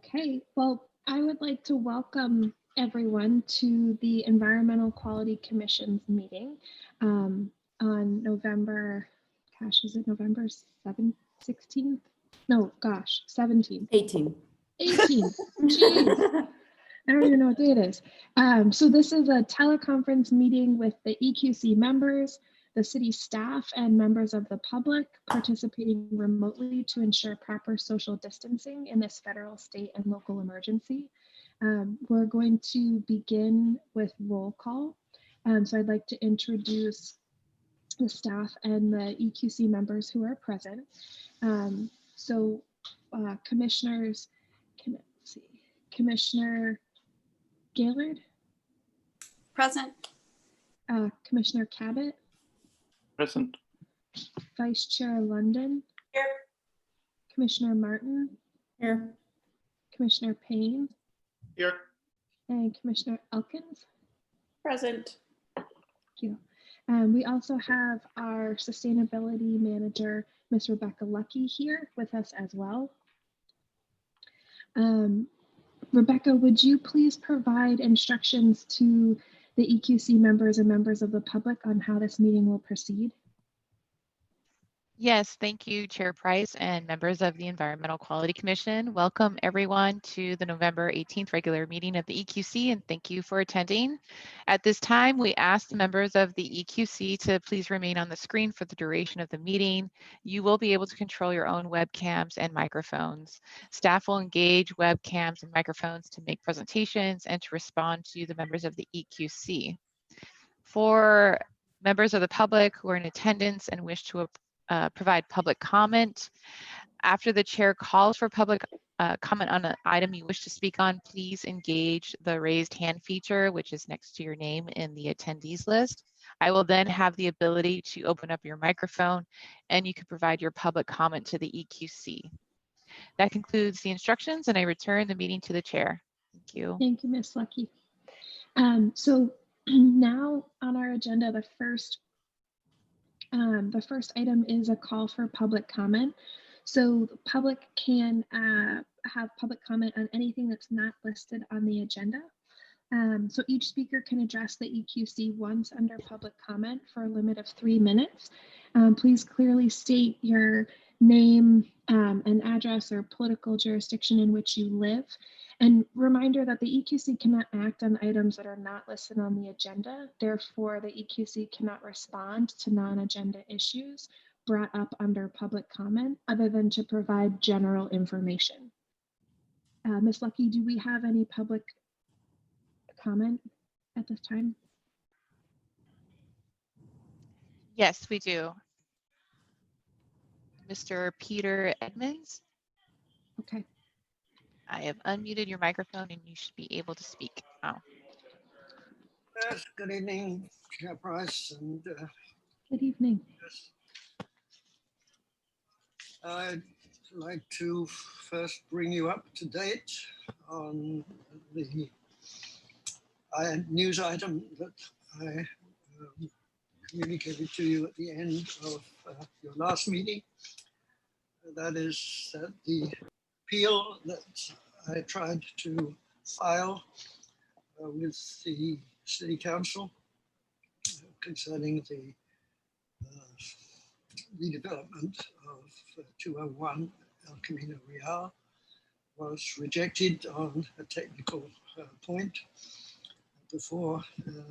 Okay, well, I would like to welcome everyone to the Environmental Quality Commission's meeting on November, is it November 7th, 16th? No, gosh, 17th. 18. 18th, jeez. I don't even know what day it is. So this is a teleconference meeting with the EQC members, the city staff, and members of the public participating remotely to ensure proper social distancing in this federal, state, and local emergency. We're going to begin with roll call. So I'd like to introduce the staff and the EQC members who are present. Commissioners, let's see, Commissioner Gaylord, Present. Commissioner Cabot, Present. Vice Chair London, Here. Commissioner Martin, Here. Commissioner Payne, Here. and Commissioner Elkins. Present. Thank you. We also have our Sustainability Manager, Ms. Rebecca Lucky, here with us as well. Rebecca, would you please provide instructions to the EQC members and members of the public on how this meeting will proceed? Yes, thank you, Chair Price and members of the Environmental Quality Commission. Welcome everyone to the November 18th regular meeting of the EQC, and thank you for attending. At this time, we ask the members of the EQC to please remain on the screen for the duration of the meeting. You will be able to control your own webcams and microphones. Staff will engage webcams and microphones to make presentations and to respond to the members of the EQC. For members of the public who are in attendance and wish to provide public comment, after the chair calls for public comment on an item you wish to speak on, please engage the raised hand feature, which is next to your name in the attendees list. I will then have the ability to open up your microphone and you can provide your public comment to the EQC. That concludes the instructions, and I return the meeting to the chair. Thank you. Thank you, Ms. Lucky. So now on our agenda, the first item is a call for public comment. So the public can have public comment on anything that's not listed on the agenda. So each speaker can address the EQC once under public comment for a limit of 3 minutes. Please clearly state your name and address or political jurisdiction in which you live. And reminder that the EQC cannot act on items that are not listed on the agenda. Therefore, the EQC cannot respond to non-agenda issues brought up under public comment other than to provide general information. Ms. Lucky, do we have any public comment at this time? Yes, we do. Mr. Peter Edmonds. Okay. I have unmuted your microphone and you should be able to speak now. Yes, good evening, Chair Price, and Good evening. yes. I'd like to first bring you up to date on the news item that I communicated to you at the end of your last meeting. That is that the appeal that I tried to file with the City Council concerning the redevelopment of 201 El Camino Real was rejected on a technical point before the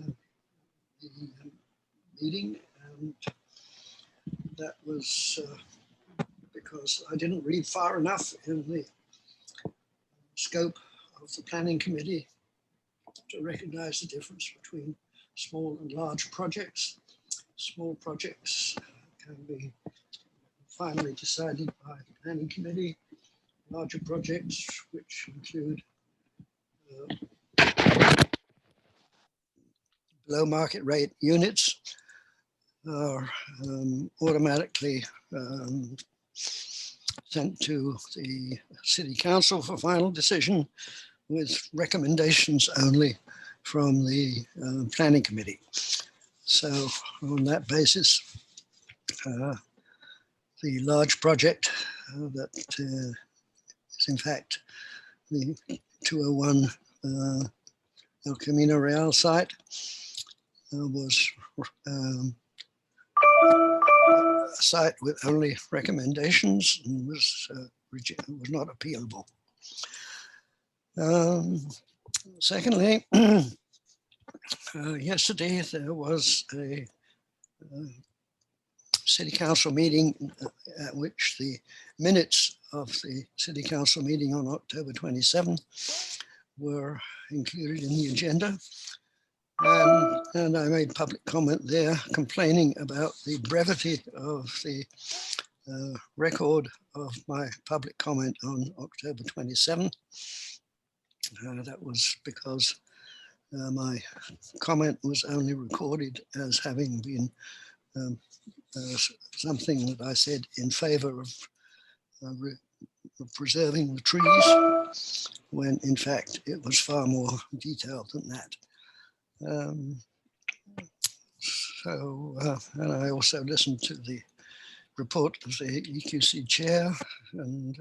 meeting, and that was because I didn't read far enough in the scope of the planning committee to recognize the difference between small and large projects. Small projects can be finally decided by the planning committee. Larger projects, which include below market rate units, are automatically sent to the City Council for final decision, with recommendations only from the planning committee. So on that basis, the large project that is in fact the 201 El Camino Real site was a site with only recommendations and was not appealable. Secondly, yesterday there was a city council meeting at which the minutes of the city council meeting on October 27 were included in the agenda. And I made public comment there complaining about the brevity of the record of my public comment on October 27. That was because my comment was only recorded as having been something that I said in favor of preserving the trees, when in fact it was far more detailed than that. And I also listened to the report of the EQC chair and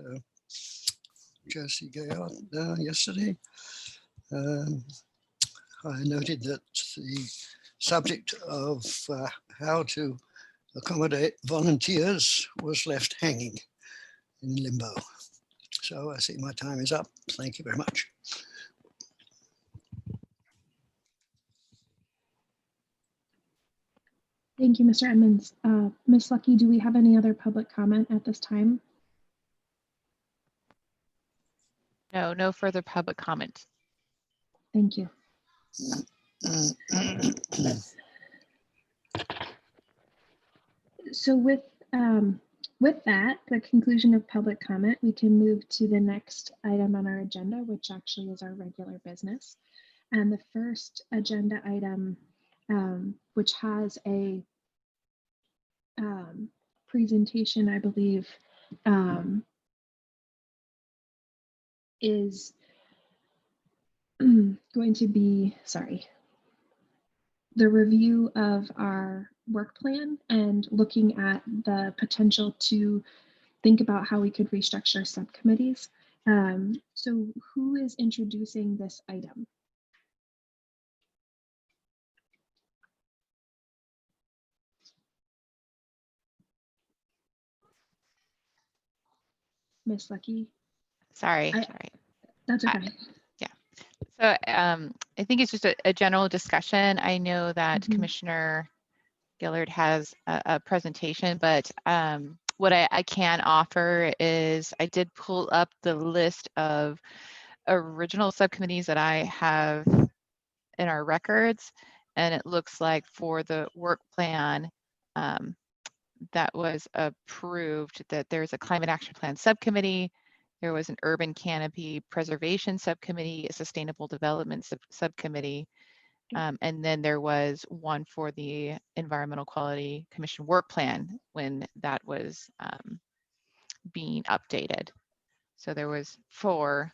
Josie Gayard yesterday. I noted that the subject of how to accommodate volunteers was left hanging in limbo. So I see my time is up. Thank you very much. Thank you, Mr. Edmonds. Ms. Lucky, do we have any other public comment at this time? No, no further public comment. Thank you. So with that, the conclusion of public comment, we can move to the next item on our agenda, which actually is our regular business. And the first agenda item, which has a presentation, I believe, is going to be, the review of our work plan and looking at the potential to think about how we could restructure subcommittees. So who is introducing this item? Miss Lucky? Sorry. That's okay. So I think it's just a general discussion. I know that Commissioner Gillard has a presentation, but what I can offer is I did pull up the list of original subcommittees that I have in our records, and it looks like for the work plan that was approved, that there's a climate action plan subcommittee. There was an urban canopy preservation subcommittee, a sustainable development subcommittee, and then there was one for the Environmental Quality Commission work plan when that was being updated. So there was 4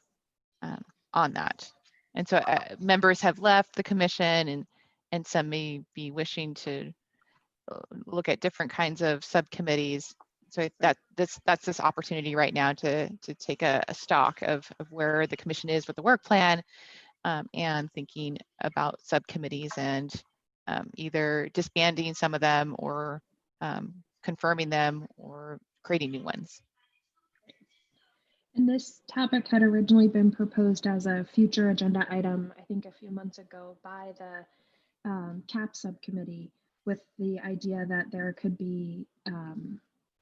on that. And so members have left the commission, and some may be wishing to look at different kinds of subcommittees. So that's this opportunity right now to take a stock of where the commission is with the work plan, and thinking about subcommittees and either disbanding some of them or confirming them or creating new ones. And this topic had originally been proposed as a future agenda item, I think a few months ago, by the CAP subcommittee, with the idea that there could be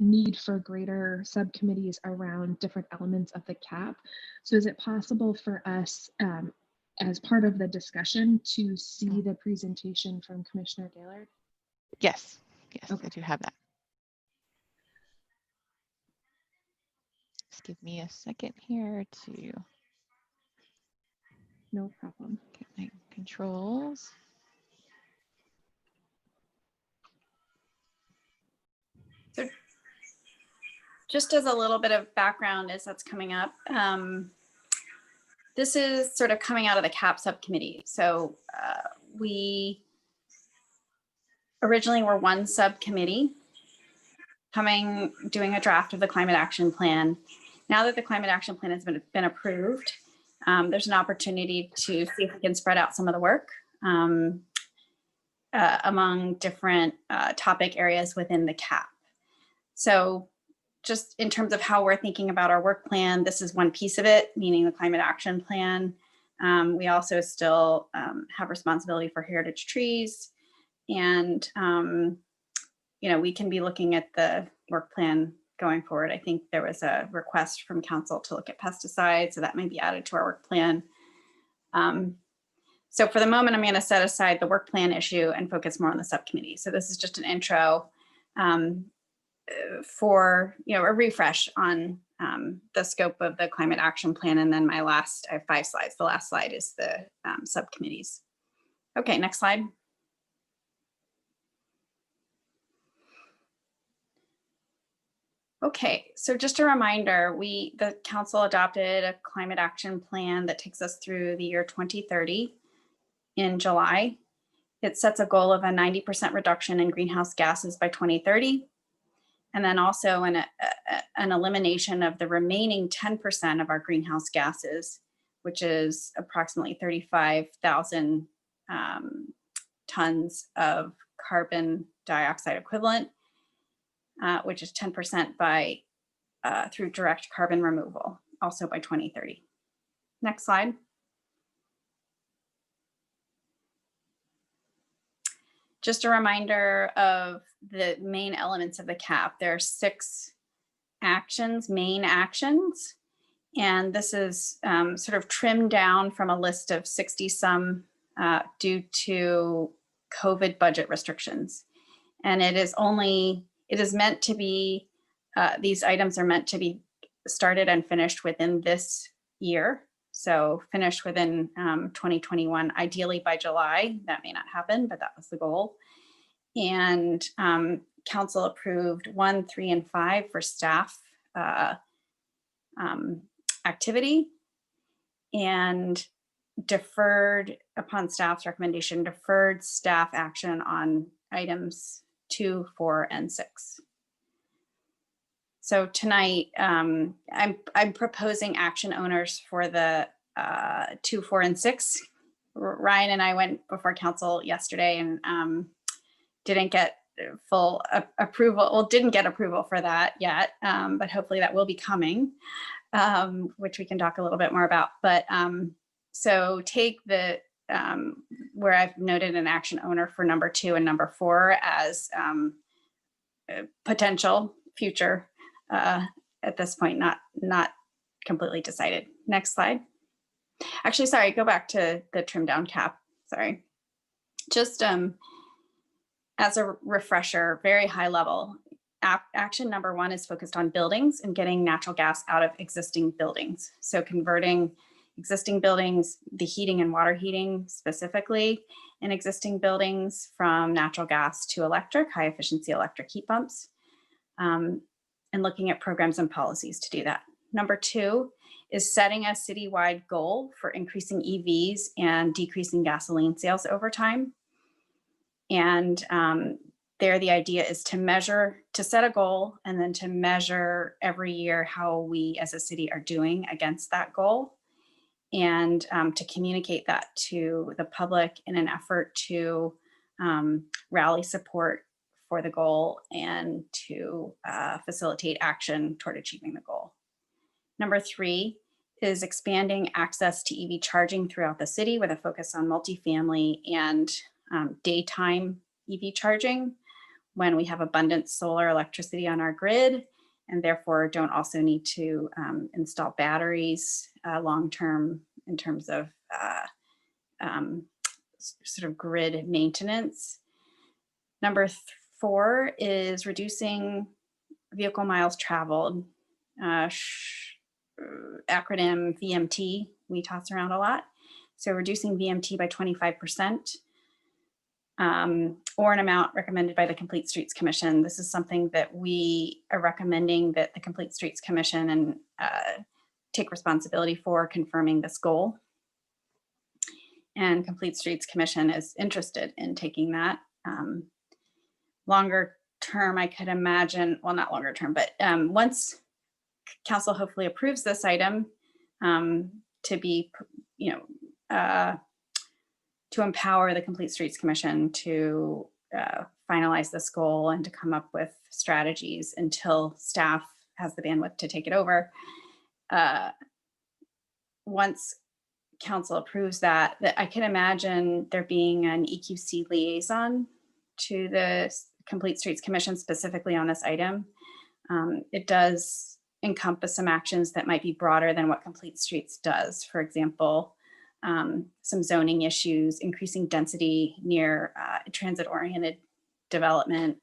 need for greater subcommittees around different elements of the CAP. So is it possible for us, as part of the discussion, to see the presentation from Commissioner Gaylord? Yes, Okay. I do have that. Just give me a second here to No problem. get my controls. So just as a little bit of background as that's coming up, this is sort of coming out of the CAP subcommittee. So we originally were one subcommittee doing a draft of the climate action plan. Now that the climate action plan has been approved, there's an opportunity to see if we can spread out some of the work among different topic areas within the CAP. So just in terms of how we're thinking about our work plan, this is one piece of it, meaning the climate action plan. We also still have responsibility for heritage trees, and we can be looking at the work plan going forward. I think there was a request from council to look at pesticides, so that may be added to our work plan. So for the moment, I'm going to set aside the work plan issue and focus more on the subcommittee. So this is just an intro for a refresh on the scope of the climate action plan. And then I have 5 slides. The last slide is the subcommittees. Okay, next slide. Okay, so just a reminder, the council adopted a climate action plan that takes us through the year 2030 in July. It sets a goal of a 90% reduction in greenhouse gases by 2030. And then also an elimination of the remaining 10% of our greenhouse gases, which is approximately 35,000 tons of carbon dioxide equivalent, which is 10% through direct carbon removal, also by 2030. Next slide. Just a reminder of the main elements of the CAP. There are 6 main actions, and this is sort of trimmed down from a list of 60 some due to COVID budget restrictions. And it is meant to be, these items are meant to be started and finished within this year. So finished within 2021, ideally by July. That may not happen, but that was the goal. And council approved 1, 3, and 5 for staff activity, and deferred, upon staff's recommendation, deferred staff action on items 2, 4, and 6. So tonight, I'm proposing action owners for the 2, 4, and 6. Ryan and I went before council yesterday and didn't get full approval. Well, didn't get approval for that yet, but hopefully that will be coming, which we can talk a little bit more about. But so take the where I've noted an action owner for number 2 and number 4 as potential future. At this point, not completely decided. Next slide. Actually, sorry, go back to the trim down CAP. Sorry. Just as a refresher, very high level, action number 1 is focused on buildings and getting natural gas out of existing buildings. So converting existing buildings, the heating and water heating specifically in existing buildings, from natural gas to electric, high efficiency electric heat pumps. And looking at programs and policies to do that. Number 2 is setting a citywide goal for increasing EVs and decreasing gasoline sales over time. And there, the idea is to set a goal, and then to measure every year how we as a city are doing against that goal, and to communicate that to the public in an effort to rally support for the goal and to facilitate action toward achieving the goal. Number 3 is expanding access to EV charging throughout the city with a focus on multifamily and daytime EV charging when we have abundant solar electricity on our grid, and therefore don't also need to install batteries long-term in terms of sort of grid maintenance. Number 4 is reducing vehicle miles traveled, acronym VMT, we toss around a lot. So reducing VMT by 25%, or an amount recommended by the Complete Streets Commission. This is something that we are recommending that the Complete Streets Commission and take responsibility for confirming this goal. And Complete Streets Commission is interested in taking that. Longer term, I could imagine, well, not longer term, but once council hopefully approves this item, to be, to empower the Complete Streets Commission to finalize this goal and to come up with strategies until staff has the bandwidth to take it over. Once council approves that I can imagine there being an EQC liaison to the Complete Streets Commission specifically on this item. It does encompass some actions that might be broader than what Complete Streets does. For example, some zoning issues, increasing density near transit-oriented development.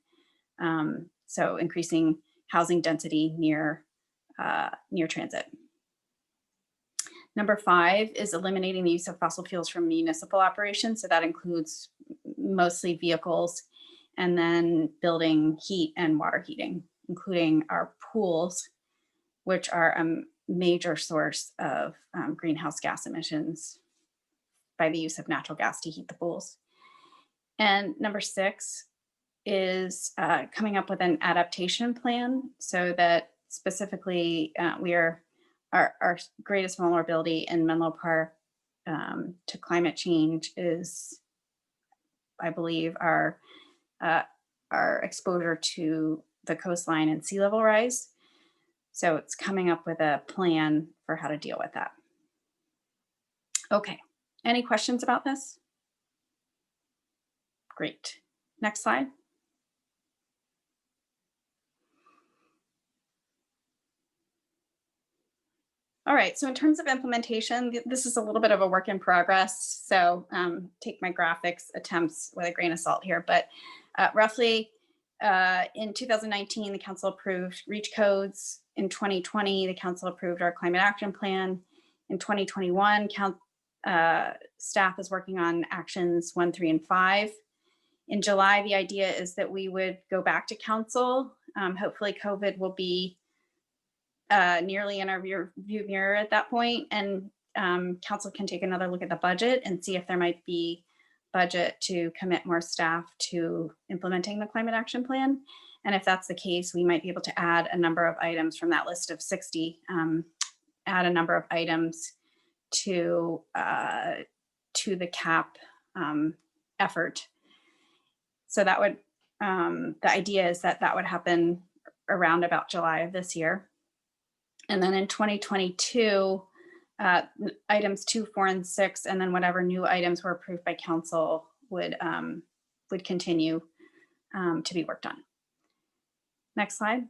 So increasing housing density near transit. Number 5 is eliminating the use of fossil fuels from municipal operations. So that includes mostly vehicles, and then building heat and water heating, including our pools, which are a major source of greenhouse gas emissions by the use of natural gas to heat the pools. And number 6 is coming up with an adaptation plan so that specifically our greatest vulnerability in Menlo Park to climate change is, I believe, our exposure to the coastline and sea level rise. So it's coming up with a plan for how to deal with that. Okay, any questions about this? Great. Next slide. All right, so in terms of implementation, this is a little bit of a work in progress. So take my graphics attempts with a grain of salt here, but roughly in 2019, the council approved REACH codes. In 2020, the council approved our climate action plan. In 2021, staff is working on actions 1, 3, and 5. In July, the idea is that we would go back to council. Hopefully COVID will be nearly in our view mirror at that point, and council can take another look at the budget and see if there might be budget to commit more staff to implementing the climate action plan. And if that's the case, we might be able to add a number of items from that list of 60, add a number of items to the CAP effort. So that would, the idea is that would happen around about July of this year. And then in 2022, items 2, 4, and 6, and then whatever new items were approved by council would continue to be worked on. Next slide.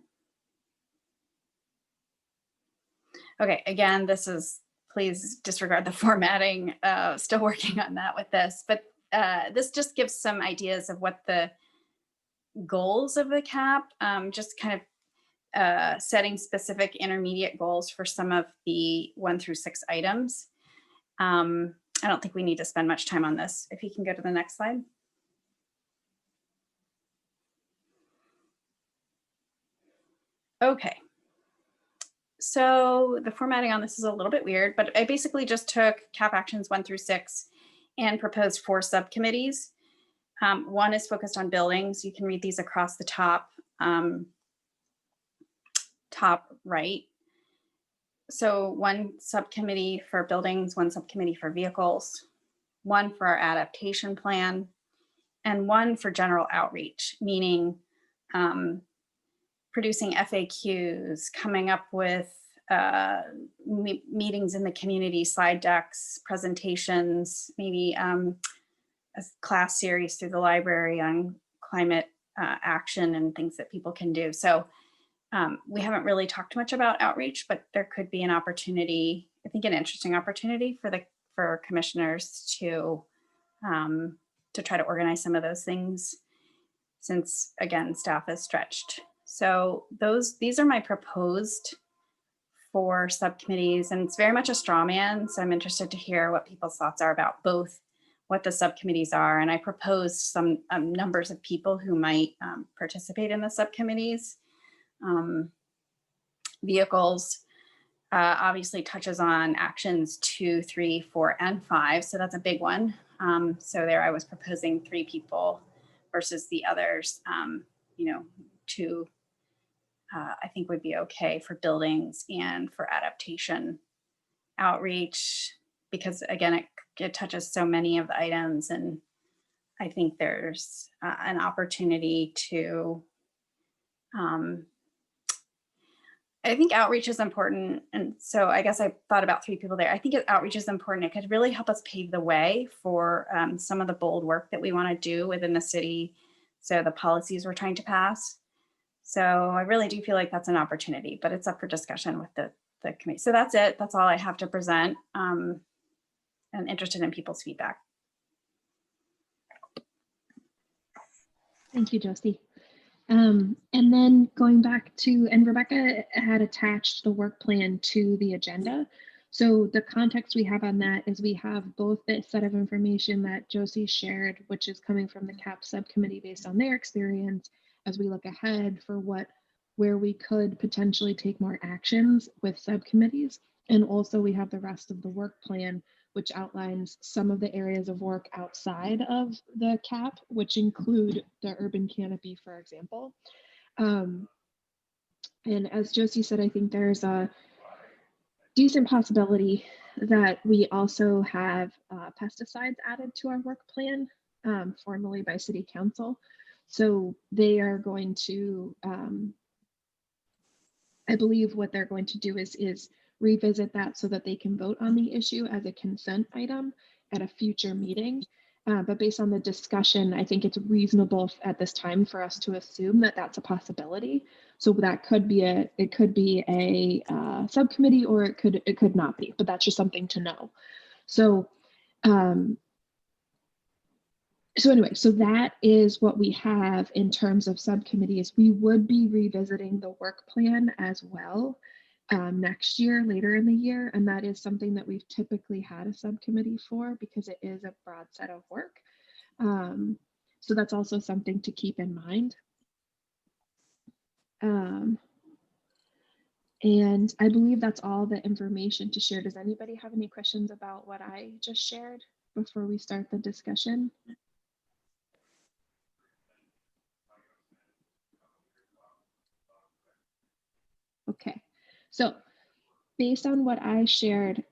Okay, again, this is, please disregard the formatting, still working on that with this, but this just gives some ideas of what the goals of the CAP, just kind of setting specific intermediate goals for some of the 1 through 6 items. I don't think we need to spend much time on this. If you can go to the next slide. Okay. So the formatting on this is a little bit weird, but I basically just took CAP actions 1 through 6 and proposed 4 subcommittees. 1 is focused on buildings. You can read these across the top. Top right. So 1 subcommittee for buildings, 1 subcommittee for vehicles, 1 for our adaptation plan, and 1 for general outreach, meaning producing FAQs, coming up with meetings in the community, slide decks, presentations, maybe a class series through the library on climate action and things that people can do. So we haven't really talked much about outreach, but there could be an opportunity, I think an interesting opportunity for commissioners to try to organize some of those things, since again, staff is stretched. So these are my proposed 4 subcommittees, and it's very much a straw man. So I'm interested to hear what people's thoughts are about both what the subcommittees are. And I proposed some numbers of people who might participate in the subcommittees. Vehicles obviously touches on actions 2, 3, 4, and 5. So that's a big one. So there I was proposing 3 people versus the others, 2 I think would be okay for buildings and for adaptation. outreach, because again, it touches so many of the items, and I think there's an opportunity to, I think outreach is important. And so I guess I thought about 3 people there. I think outreach is important. It could really help us pave the way for some of the bold work that we want to do within the city. So the policies we're trying to pass. So I really do feel like that's an opportunity, but it's up for discussion with the committee. So that's it. That's all I have to present. I'm interested in people's feedback. Thank you, Josie. And then going back to, and Rebecca had attached the work plan to the agenda. So the context we have on that is we have both the set of information that Josie shared, which is coming from the CAP subcommittee based on their experience as we look ahead for where we could potentially take more actions with subcommittees. And also we have the rest of the work plan, which outlines some of the areas of work outside of the CAP, which include the urban canopy, for example. And as Josie said, I think there's a decent possibility that we also have pesticides added to our work plan, formally by City Council. So they are going to, I believe what they're going to do is revisit that so that they can vote on the issue as a consent item at a future meeting. But based on the discussion, I think it's reasonable at this time for us to assume that that's a possibility. So that could be a subcommittee, or it could not be, but that's just something to know. So anyway, so that is what we have in terms of subcommittees. We would be revisiting the work plan as well next year, later in the year. And that is something that we've typically had a subcommittee for because it is a broad set of work. So that's also something to keep in mind. And I believe that's all the information to share. Does anybody have any questions about what I just shared before we start the discussion? Okay, so based on what I shared,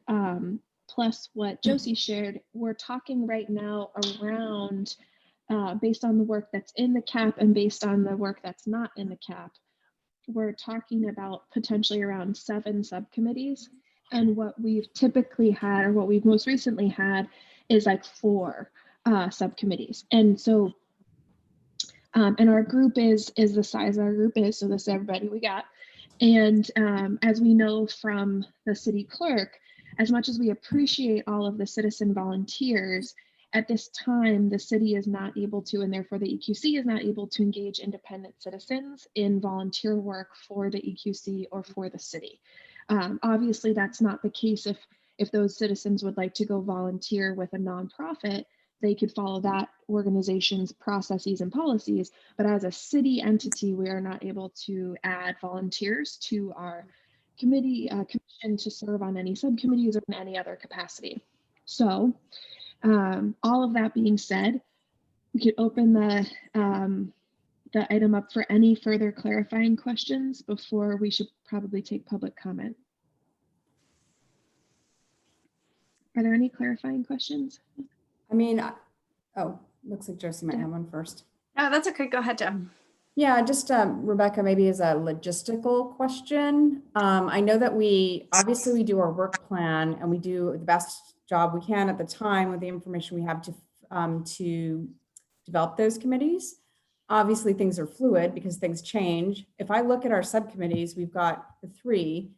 plus what Josie shared, we're talking right now around, based on the work that's in the CAP and based on the work that's not in the CAP, we're talking about potentially around 7 subcommittees. And what we've typically had, or what we've most recently had, is like 4 subcommittees. And so, and our group is the size our group is, so this is everybody we got. And as we know from the city clerk, as much as we appreciate all of the citizen volunteers, at this time, the city is not able to, and therefore the EQC is not able to engage independent citizens in volunteer work for the EQC or for the city. Obviously, that's not the case if those citizens would like to go volunteer with a nonprofit. They could follow that organization's processes and policies, but as a city entity, we are not able to add volunteers to our committee commission to serve on any subcommittees or in any other capacity. So all of that being said, we could open the item up for any further clarifying questions before we should probably take public comment. Are there any clarifying questions? I mean, oh, looks like Josie might have one first. No, that's okay. Go ahead, Deb. Yeah, just Rebecca, maybe as a logistical question. I know that we do our work plan and we do the best job we can at the time with the information we have to develop those committees. Obviously, things are fluid because things change. If I look at our subcommittees, we've got the 3,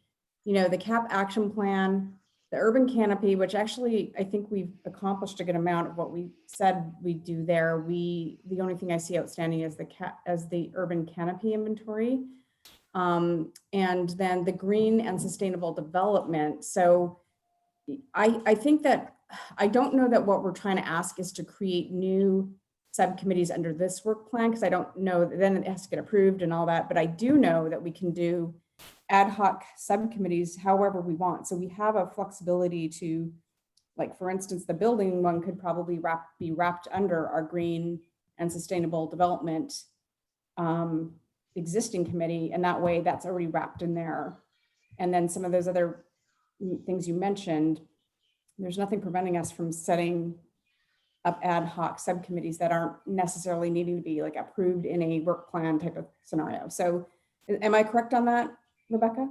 the CAP action plan, the urban canopy, which actually I think we've accomplished a good amount of what we said we'd do there. The only thing I see outstanding is the urban canopy inventory, and then the green and sustainable development. So I think that I don't know that what we're trying to ask is to create new subcommittees under this work plan, because I don't know, then it has to get approved and all that. But I do know that we can do ad hoc subcommittees however we want. So we have a flexibility to, like, for instance, the building one could probably be wrapped under our green and sustainable development existing committee, and that way that's already wrapped in there. And then some of those other things you mentioned, there's nothing preventing us from setting up ad hoc subcommittees that aren't necessarily needing to be like approved in a work plan type of scenario. So am I correct on that, Rebecca?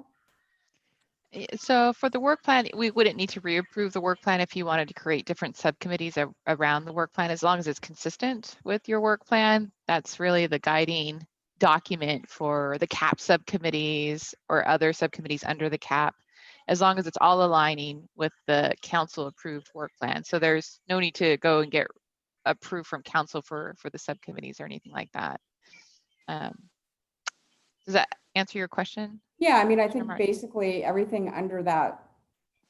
So for the work plan, we wouldn't need to reapprove the work plan if you wanted to create different subcommittees around the work plan, as long as it's consistent with your work plan. That's really the guiding document for the CAP subcommittees or other subcommittees under the CAP, as long as it's all aligning with the council approved work plan. So there's no need to go and get approved from council for the subcommittees or anything like that. Does that answer your question? Yeah, I mean, I Commissioner think Martin? basically everything under that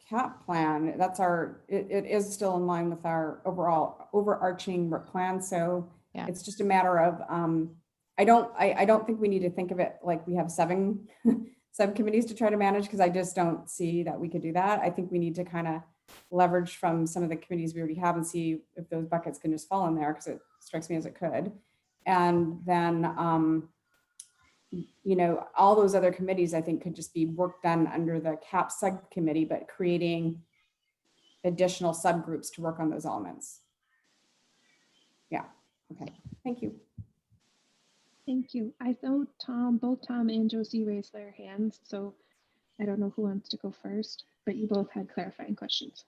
CAP plan, that's it is still in line with our overall overarching work plan. So Yeah. it's just a matter of, I don't think we need to think of it like we have 7 subcommittees to try to manage, because I just don't see that we could do that. I think we need to kind of leverage from some of the committees we already have and see if those buckets can just fall in there, because it strikes me as it could. And then, you know, all those other committees, I think, could just be work done under the CAP subcommittee, but creating additional subgroups to work on those elements. Yeah, okay, thank you. Thank you. I know both Tom and Josie raised their hands, so I don't know who wants to go first, but you both had clarifying questions.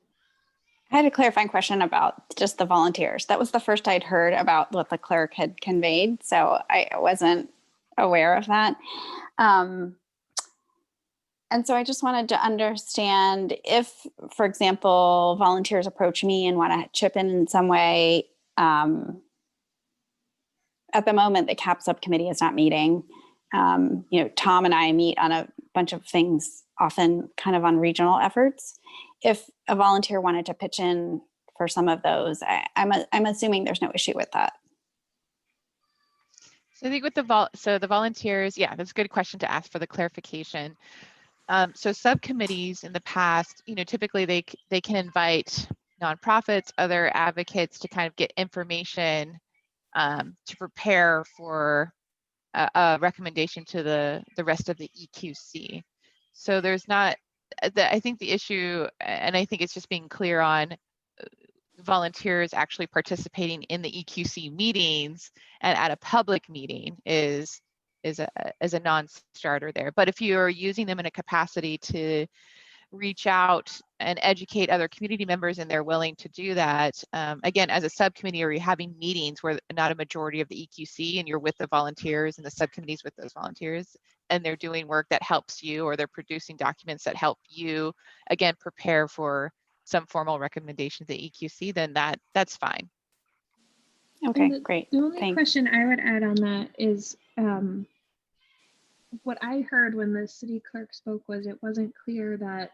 I had a clarifying question about just the volunteers. That was the first I'd heard about what the clerk had conveyed, so I wasn't aware of that. And so I just wanted to understand if, for example, volunteers approach me and want to chip in some way. At the moment, the CAP subcommittee is not meeting. You know, Tom and I meet on a bunch of things, often kind of on regional efforts. If a volunteer wanted to pitch in for some of those, I'm assuming there's no issue with that. So I think with the volunteers, yeah, that's a good question to ask for the clarification. So subcommittees in the past, you know, typically they can invite nonprofits, other advocates to kind of get information to prepare for a recommendation to the rest of the EQC. So there's not, I think the issue, and I think it's just being clear on volunteers actually participating in the EQC meetings and at a public meeting is a non-starter there. But if you're using them in a capacity to reach out and educate other community members and they're willing to do that, again, as a subcommittee, or you're having meetings where not a majority of the EQC and you're with the volunteers and the subcommittees with those volunteers, and they're doing work that helps you, or they're producing documents that help you, again, prepare for some formal recommendation to the EQC, then that's fine. Okay, great. The only Thanks. question I would add on that is what I heard when the city clerk spoke was it wasn't clear that,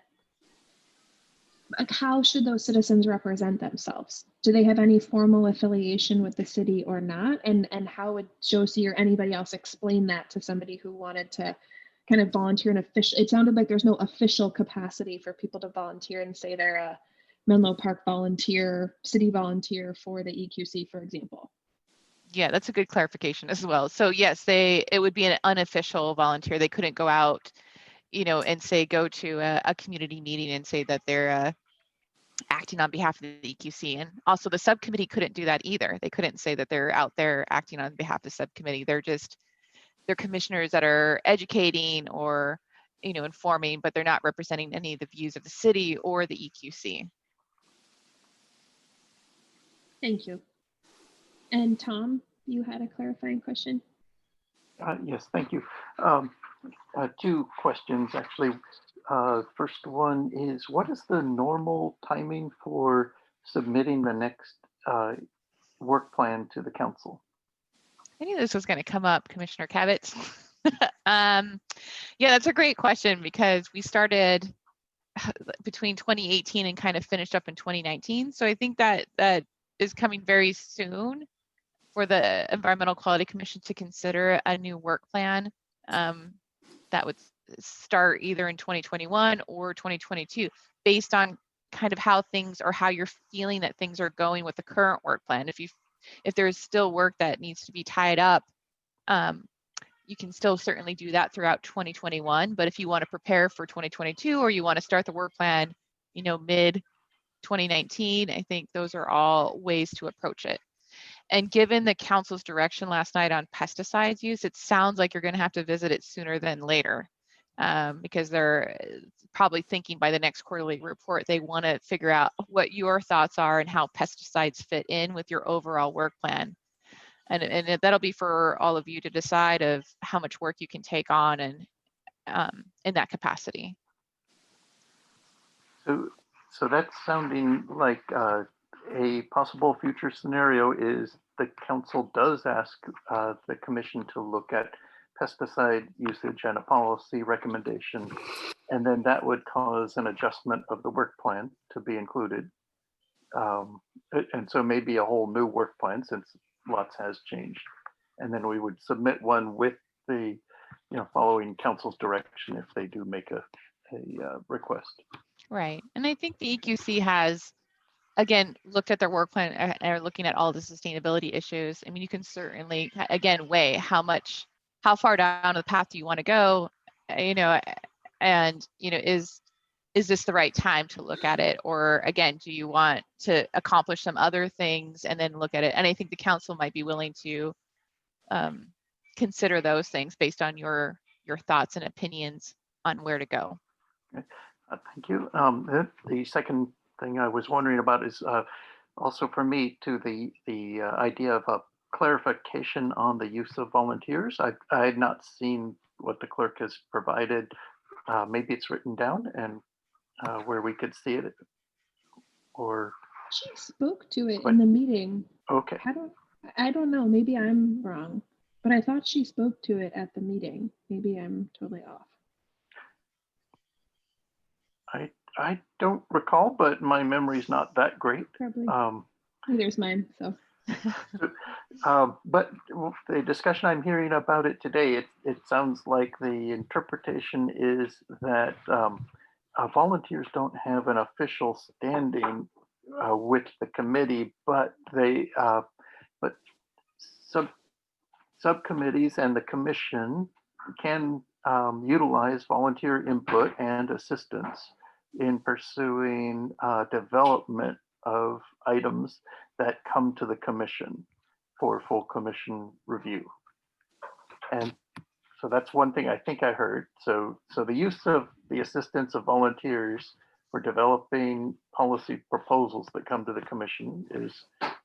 like, how should those citizens represent themselves? Do they have any formal affiliation with the city or not? And how would Josie or anybody else explain that to somebody who wanted to kind of volunteer in official? It sounded like there's no official capacity for people to volunteer and say they're a Menlo Park volunteer, city volunteer for the EQC, for example. Yeah, that's a good clarification as well. So yes, it would be an unofficial volunteer. They couldn't go out, you know, and say go to a community meeting and say that they're acting on behalf of the EQC. And also the subcommittee couldn't do that either. They couldn't say that they're out there acting on behalf of the subcommittee. They're commissioners that are educating or, you know, informing, but they're not representing any of the views of the city or the EQC. Thank you. And Tom, you had a clarifying question? Yes, thank you. 2 questions, actually. First one is, what is the normal timing for submitting the next work plan to the council? I knew this was going to come up, Commissioner Kavitz. Yeah, that's a great question, because we started between 2018 and kind of finished up in 2019. So I think that is coming very soon for the Environmental Quality Commission to consider a new work plan that would start either in 2021 or 2022, based on kind of how things, or how you're feeling that things are going with the current work plan. If there's still work that needs to be tied up, you can still certainly do that throughout 2021. But if you want to prepare for 2022, or you want to start the work plan, mid 2019, I think those are all ways to approach it. And given the council's direction last night on pesticides use, it sounds like you're going to have to visit it sooner than later, because they're probably thinking by the next quarterly report, they want to figure out what your thoughts are and how pesticides fit in with your overall work plan. And that'll be for all of you to decide of how much work you can take on and in that capacity. So that's sounding like a possible future scenario is the council does ask the commission to look at pesticide usage and a policy recommendation, and then that would cause an adjustment of the work plan to be included. And so maybe a whole new work plan since lots has changed. And then we would submit one with the, following council's direction if they do make a request. Right. And I think the EQC has, again, looked at their work plan and are looking at all the sustainability issues. I mean, you can certainly, again, weigh how far down the path do you want to go, and, is this the right time to look at it? Or again, do you want to accomplish some other things and then look at it? And I think the council might be willing to consider those things based on your thoughts and opinions on where to go. Okay. Thank you. The second thing I was wondering about is also for me to the idea of a clarification on the use of volunteers. I had not seen what the clerk has provided. Maybe it's written down and where we could see it, or She spoke to it in the meeting. okay. I don't know. Maybe I'm wrong, but I thought she spoke to it at the meeting. Maybe I'm totally off. I don't recall, but my memory's not that great. Probably. Neither's mine. So. But the discussion I'm hearing about it today, it sounds like the interpretation is that volunteers don't have an official standing with the committee, but subcommittees and the commission can utilize volunteer input and assistance in pursuing development of items that come to the commission for full commission review. And so that's one thing I think I heard. So the use of the assistance of volunteers for developing policy proposals that come to the commission is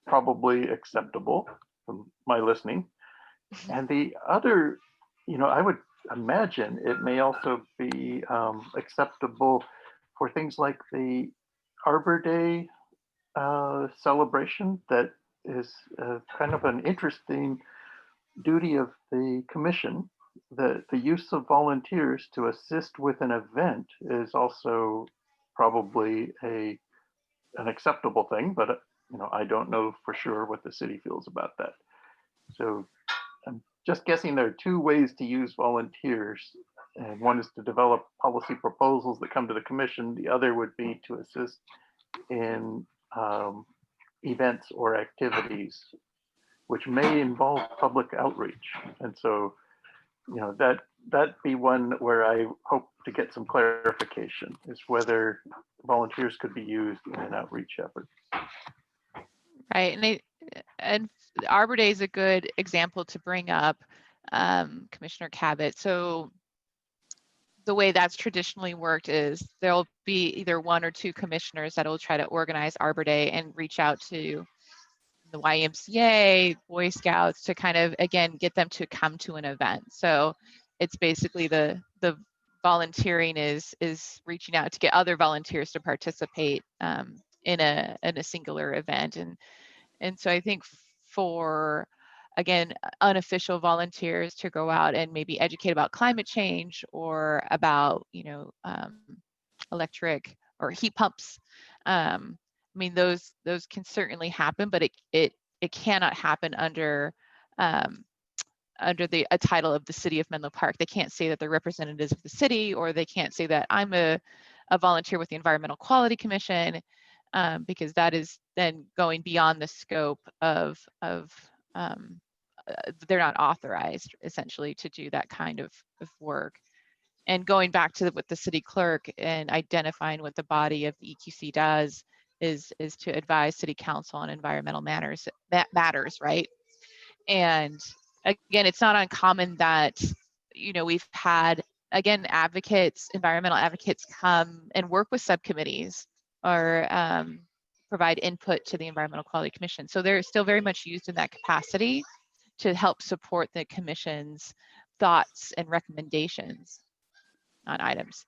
probably acceptable from my listening. And the other, I would imagine it may also be acceptable for things like the Arbor Day celebration that is kind of an interesting duty of the commission. The use of volunteers to assist with an event is also probably an acceptable thing, but I don't know for sure what the city feels about that. So I'm just guessing there are two ways to use volunteers, and one is to develop policy proposals that come to the commission. The other would be to assist in events or activities which may involve public outreach. And so, that'd be one where I hope to get some clarification, is whether volunteers could be used in an outreach effort. Right, and Arbor Day is a good example to bring up, Commissioner Cabot. So the way that's traditionally worked is there'll be either one or two commissioners that will try to organize Arbor Day and reach out to the YMCA, Boy Scouts to kind of, again, get them to come to an event. So it's basically the volunteering is reaching out to get other volunteers to participate in a singular event. And so I think for, again, unofficial volunteers to go out and maybe educate about climate change or about, electric or heat pumps. I mean, those can certainly happen, but it cannot happen under a title of the city of Menlo Park. They can't say that they're representatives of the city, or they can't say that I'm a volunteer with the Environmental Quality Commission, because that is then going beyond the scope of they're not authorized essentially to do that kind of work. And going back to what the city clerk and identifying what the body of the EQC does is to advise city council on environmental matters, right? And again, it's not uncommon that, you know, we've had, again, environmental advocates come and work with subcommittees or provide input to the Environmental Quality Commission. So they're still very much used in that capacity to help support the commission's thoughts and recommendations on items.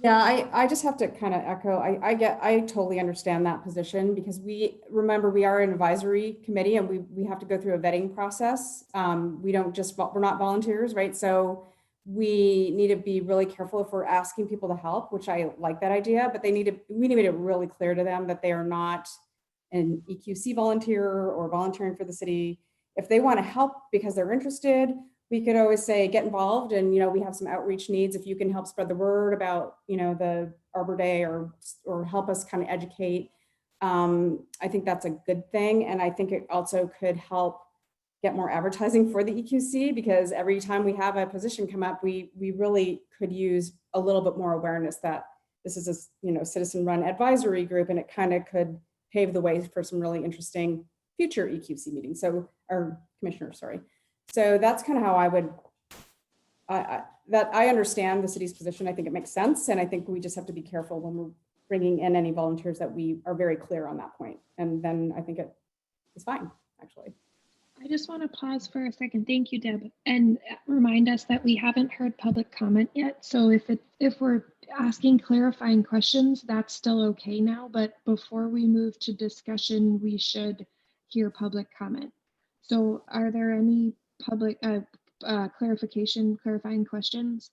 Yeah, I just have to kind of echo, I totally understand that position, because we are an advisory committee and we have to go through a vetting process. We don't just, we're not volunteers, right? So we need to be really careful if we're asking people to help, which I like that idea, but we need to make it really clear to them that they are not an EQC volunteer or volunteering for the city. If they want to help because they're interested, we could always say, get involved, and, you know, we have some outreach needs. If you can help spread the word about, you know, the Arbor Day or help us kind of educate, I think that's a good thing. And I think it also could help get more advertising for the EQC, because every time we have a position come up, we really could use a little bit more awareness that this is a, you know, citizen-run advisory group, and it kind of could pave the way for some really interesting future EQC meetings. So, or commissioners, sorry. So that's kind of how I would, that I understand the city's position. I think it makes sense. And I think we just have to be careful when we're bringing in any volunteers that we are very clear on that point. And then I think it is fine, actually. I just want to pause for a second. Thank you, Deb, and remind us that we haven't heard public comment yet. So if we're asking clarifying questions, that's still okay now. But before we move to discussion, we should hear public comment. So are there any public clarifying questions?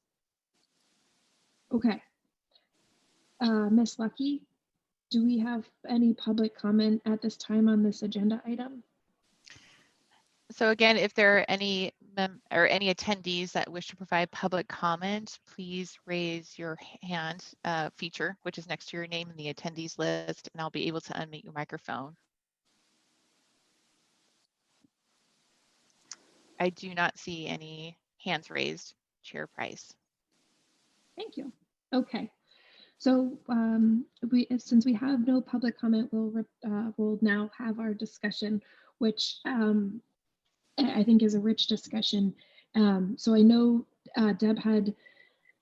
Okay. Ms. Lucky, do we have any public comment at this time on this agenda item? So again, if there are any attendees that wish to provide public comment, please raise your hand feature, which is next to your name in the attendees list, and I'll be able to unmute your microphone. I do not see any hands raised, Chair Price. Thank you. Okay. So since we have no public comment, we'll now have our discussion, which I think is a rich discussion. So I know Deb had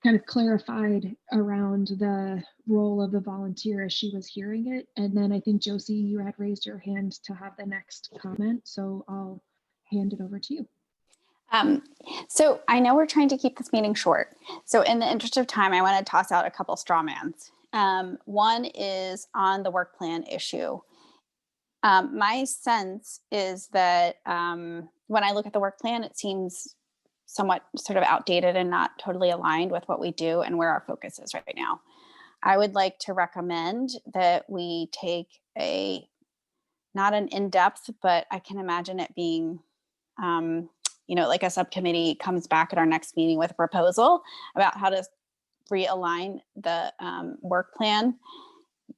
kind of clarified around the role of the volunteer as she was hearing it. And then I think Josie, you had raised your hand to have the next comment. So I'll hand it over to you. So I know we're trying to keep this meeting short. So in the interest of time, I want to toss out a couple straw mans. One is on the work plan issue. My sense is that when I look at the work plan, it seems somewhat sort of outdated and not totally aligned with what we do and where our focus is right now. I would like to recommend that we take not an in-depth, but I can imagine it being, you know, like a subcommittee comes back at our next meeting with a proposal about how to realign the work plan.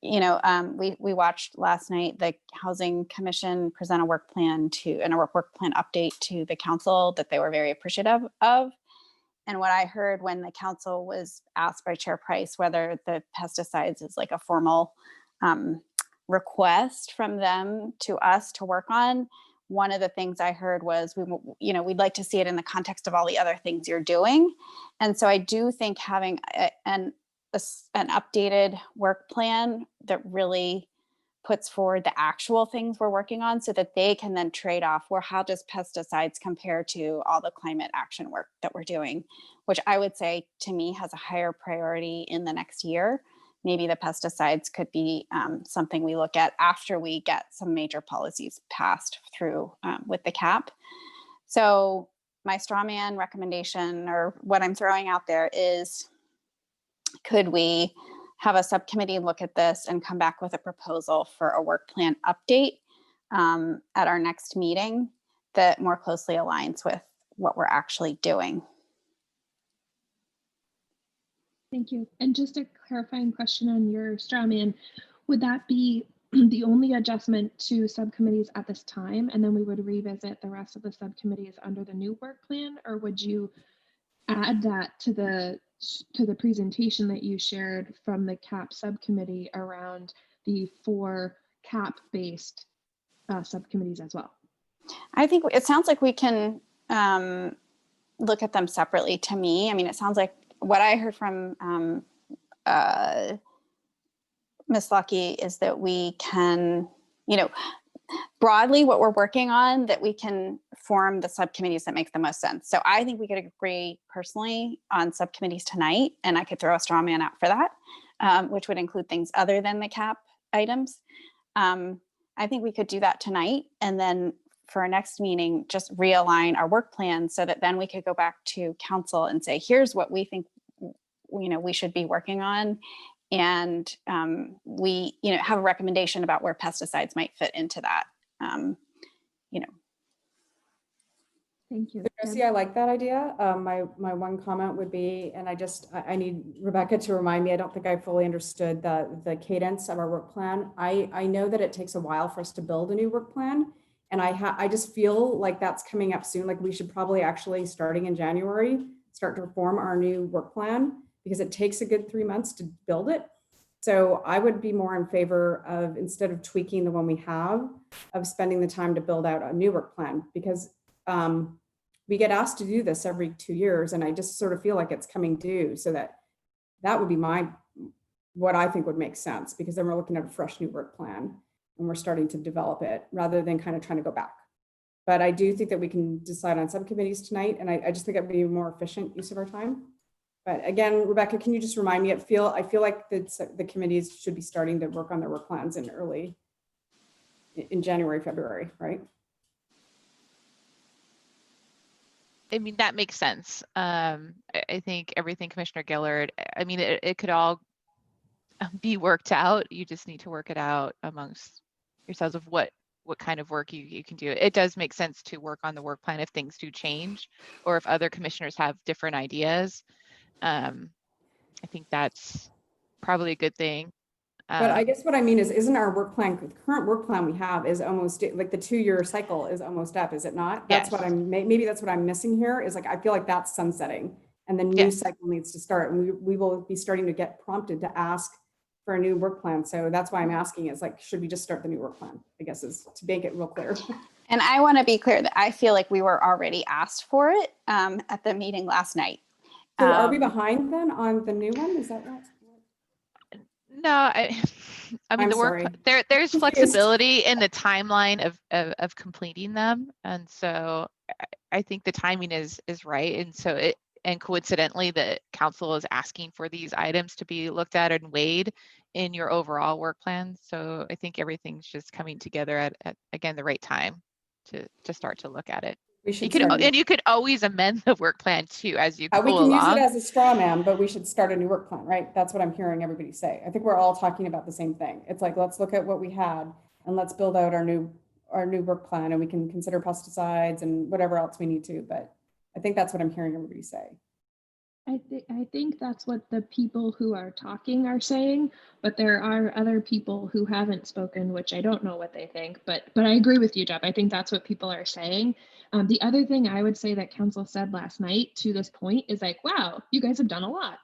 You know, we watched last night the Housing Commission present a work plan and a work plan update to the council that they were very appreciative of. And what I heard when the council was asked by Chair Price whether the pesticides is like a formal request from them to us to work on, one of the things I heard was, we'd like to see it in the context of all the other things you're doing. And so I do think having an updated work plan that really puts forward the actual things we're working on so that they can then trade off, well, how does pesticides compare to all the climate action work that we're doing, which I would say to me has a higher priority in the next year. Maybe the pesticides could be something we look at after we get some major policies passed through with the CAP. So my straw man recommendation, or what I'm throwing out there, is could we have a subcommittee look at this and come back with a proposal for a work plan update at our next meeting that more closely aligns with what we're actually doing? Thank you. And just a clarifying question on your straw man, would that be the only adjustment to subcommittees at this time, and then we would revisit the rest of the subcommittees under the new work plan, or would you add that to the presentation that you shared from the CAP subcommittee around the 4 CAP-based subcommittees as well? I think it sounds like we can look at them separately to me. I mean, it sounds like what I heard from Ms. Lucky is that we can, broadly what we're working on, that we can form the subcommittees that make the most sense. So I think we could agree personally on subcommittees tonight, and I could throw a straw man out for that, which would include things other than the CAP items. I think we could do that tonight, and then for our next meeting, just realign our work plan so that then we could go back to council and say, here's what we think, we should be working on. And we, have a recommendation about where pesticides might fit into that. Thank you. Josie, I like that idea. My one comment would be, and I need Rebecca to remind me, I don't think I fully understood the cadence of our work plan. I know that it takes a while for us to build a new work plan. And I just feel like that's coming up soon. Like we should probably actually, starting in January, start to form our new work plan, because it takes a good 3 months to build it. So I would be more in favor of, instead of tweaking the one we have, of spending the time to build out a new work plan, because we get asked to do this every 2 years, and I just sort of feel like it's coming due. So that would be what I think would make sense, because then we're looking at a fresh new work plan and we're starting to develop it rather than kind of trying to go back. But I do think that we can decide on subcommittees tonight, and I just think it would be a more efficient use of our time. But again, Rebecca, can you just remind me? I feel like the committees should be starting to work on their work plans in January, February, right? I mean, that makes sense. I think everything Commissioner Gillard, I mean, it could all be worked out. You just need to work it out amongst yourselves of what kind of work you can do. It does make sense to work on the work plan if things do change, or if other commissioners have different ideas. I think that's probably a good thing. But I guess what I mean is, isn't our work plan, the current work plan we have is almost, like the 2-year cycle is almost up, is it not? That's Yes. what maybe that's what I'm missing here, is like, I feel like that's sunsetting and the new Yes. cycle needs to start. And we will be starting to get prompted to ask for a new work plan. So that's why I'm asking, is like, should we just start the new work plan? I guess is to make it real clear. And I want to be clear that I feel like we were already asked for it at the meeting last night. So are we behind then on the new one? Is that right? No, I mean, I'm the work, sorry. there's Confused. flexibility in the timeline of completing them. And so I think the timing is right. And so and coincidentally, the council is asking for these items to be looked at and weighed in your overall work plan. So I think everything's just coming together at again, the right time to start to look at it. We should You could always amend the work plan too as you go we can along. use it as a straw man, but we should start a new work plan, right? That's what I'm hearing everybody say. I think we're all talking about the same thing. It's like, let's look at what we had and let's build out our new work plan, and we can consider pesticides and whatever else we need to. But I think that's what I'm hearing everybody say. I think that's what the people who are talking are saying, but there are other people who haven't spoken, which I don't know what they think, but I agree with you, Jeff. I think that's what people are saying. The other thing I would say that council said last night to this point is like, wow, you guys have done a lot.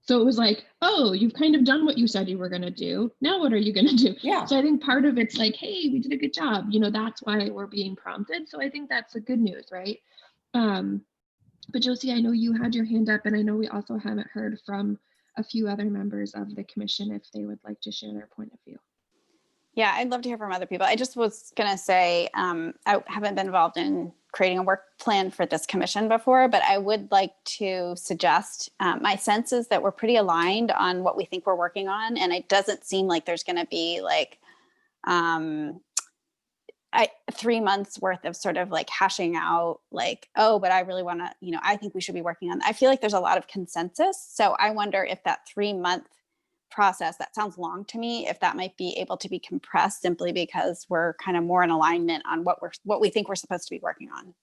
So it was like, oh, you've kind of done what you said you were going to do. Now what are you going to do? Yeah. So I think part of it's like, hey, we did a good job. That's why we're being prompted. So I think that's the good news, right? But Josie, I know you had your hand up, and I know we also haven't heard from a few other members of the commission if they would like to share their point of view. Yeah, I'd love to hear from other people. I just was going to say, I haven't been involved in creating a work plan for this commission before, but I would like to suggest, my sense is that we're pretty aligned on what we think we're working on. And it doesn't seem like there's going to be like 3 months worth of sort of like hashing out like, oh, but I really want to, I think we should be working on. I feel like there's a lot of consensus. So I wonder if that 3-month process, that sounds long to me, if that might be able to be compressed simply because we're kind of more in alignment on what we think we're supposed to be working on.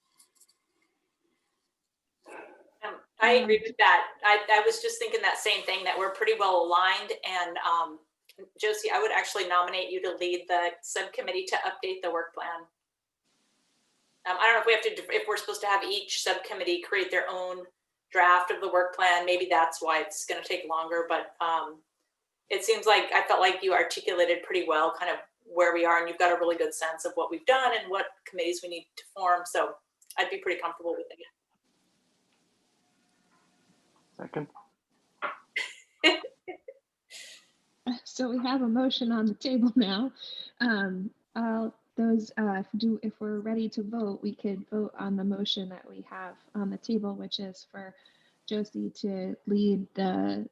I agree with that. I was just thinking that same thing, that we're pretty well aligned, and Josie, I would actually nominate you to lead the subcommittee to update the work plan. I don't know if we have to, if we're supposed to have each subcommittee create their own draft of the work plan. Maybe that's why it's going to take longer, but it seems like I felt like you articulated pretty well kind of where we are, and you've got a really good sense of what we've done and what committees we need to form. So I'd be pretty comfortable with it. Second. So we have a motion on the table now. If we're ready to vote, we could vote on the motion that we have on the table, which is for Josie to lead a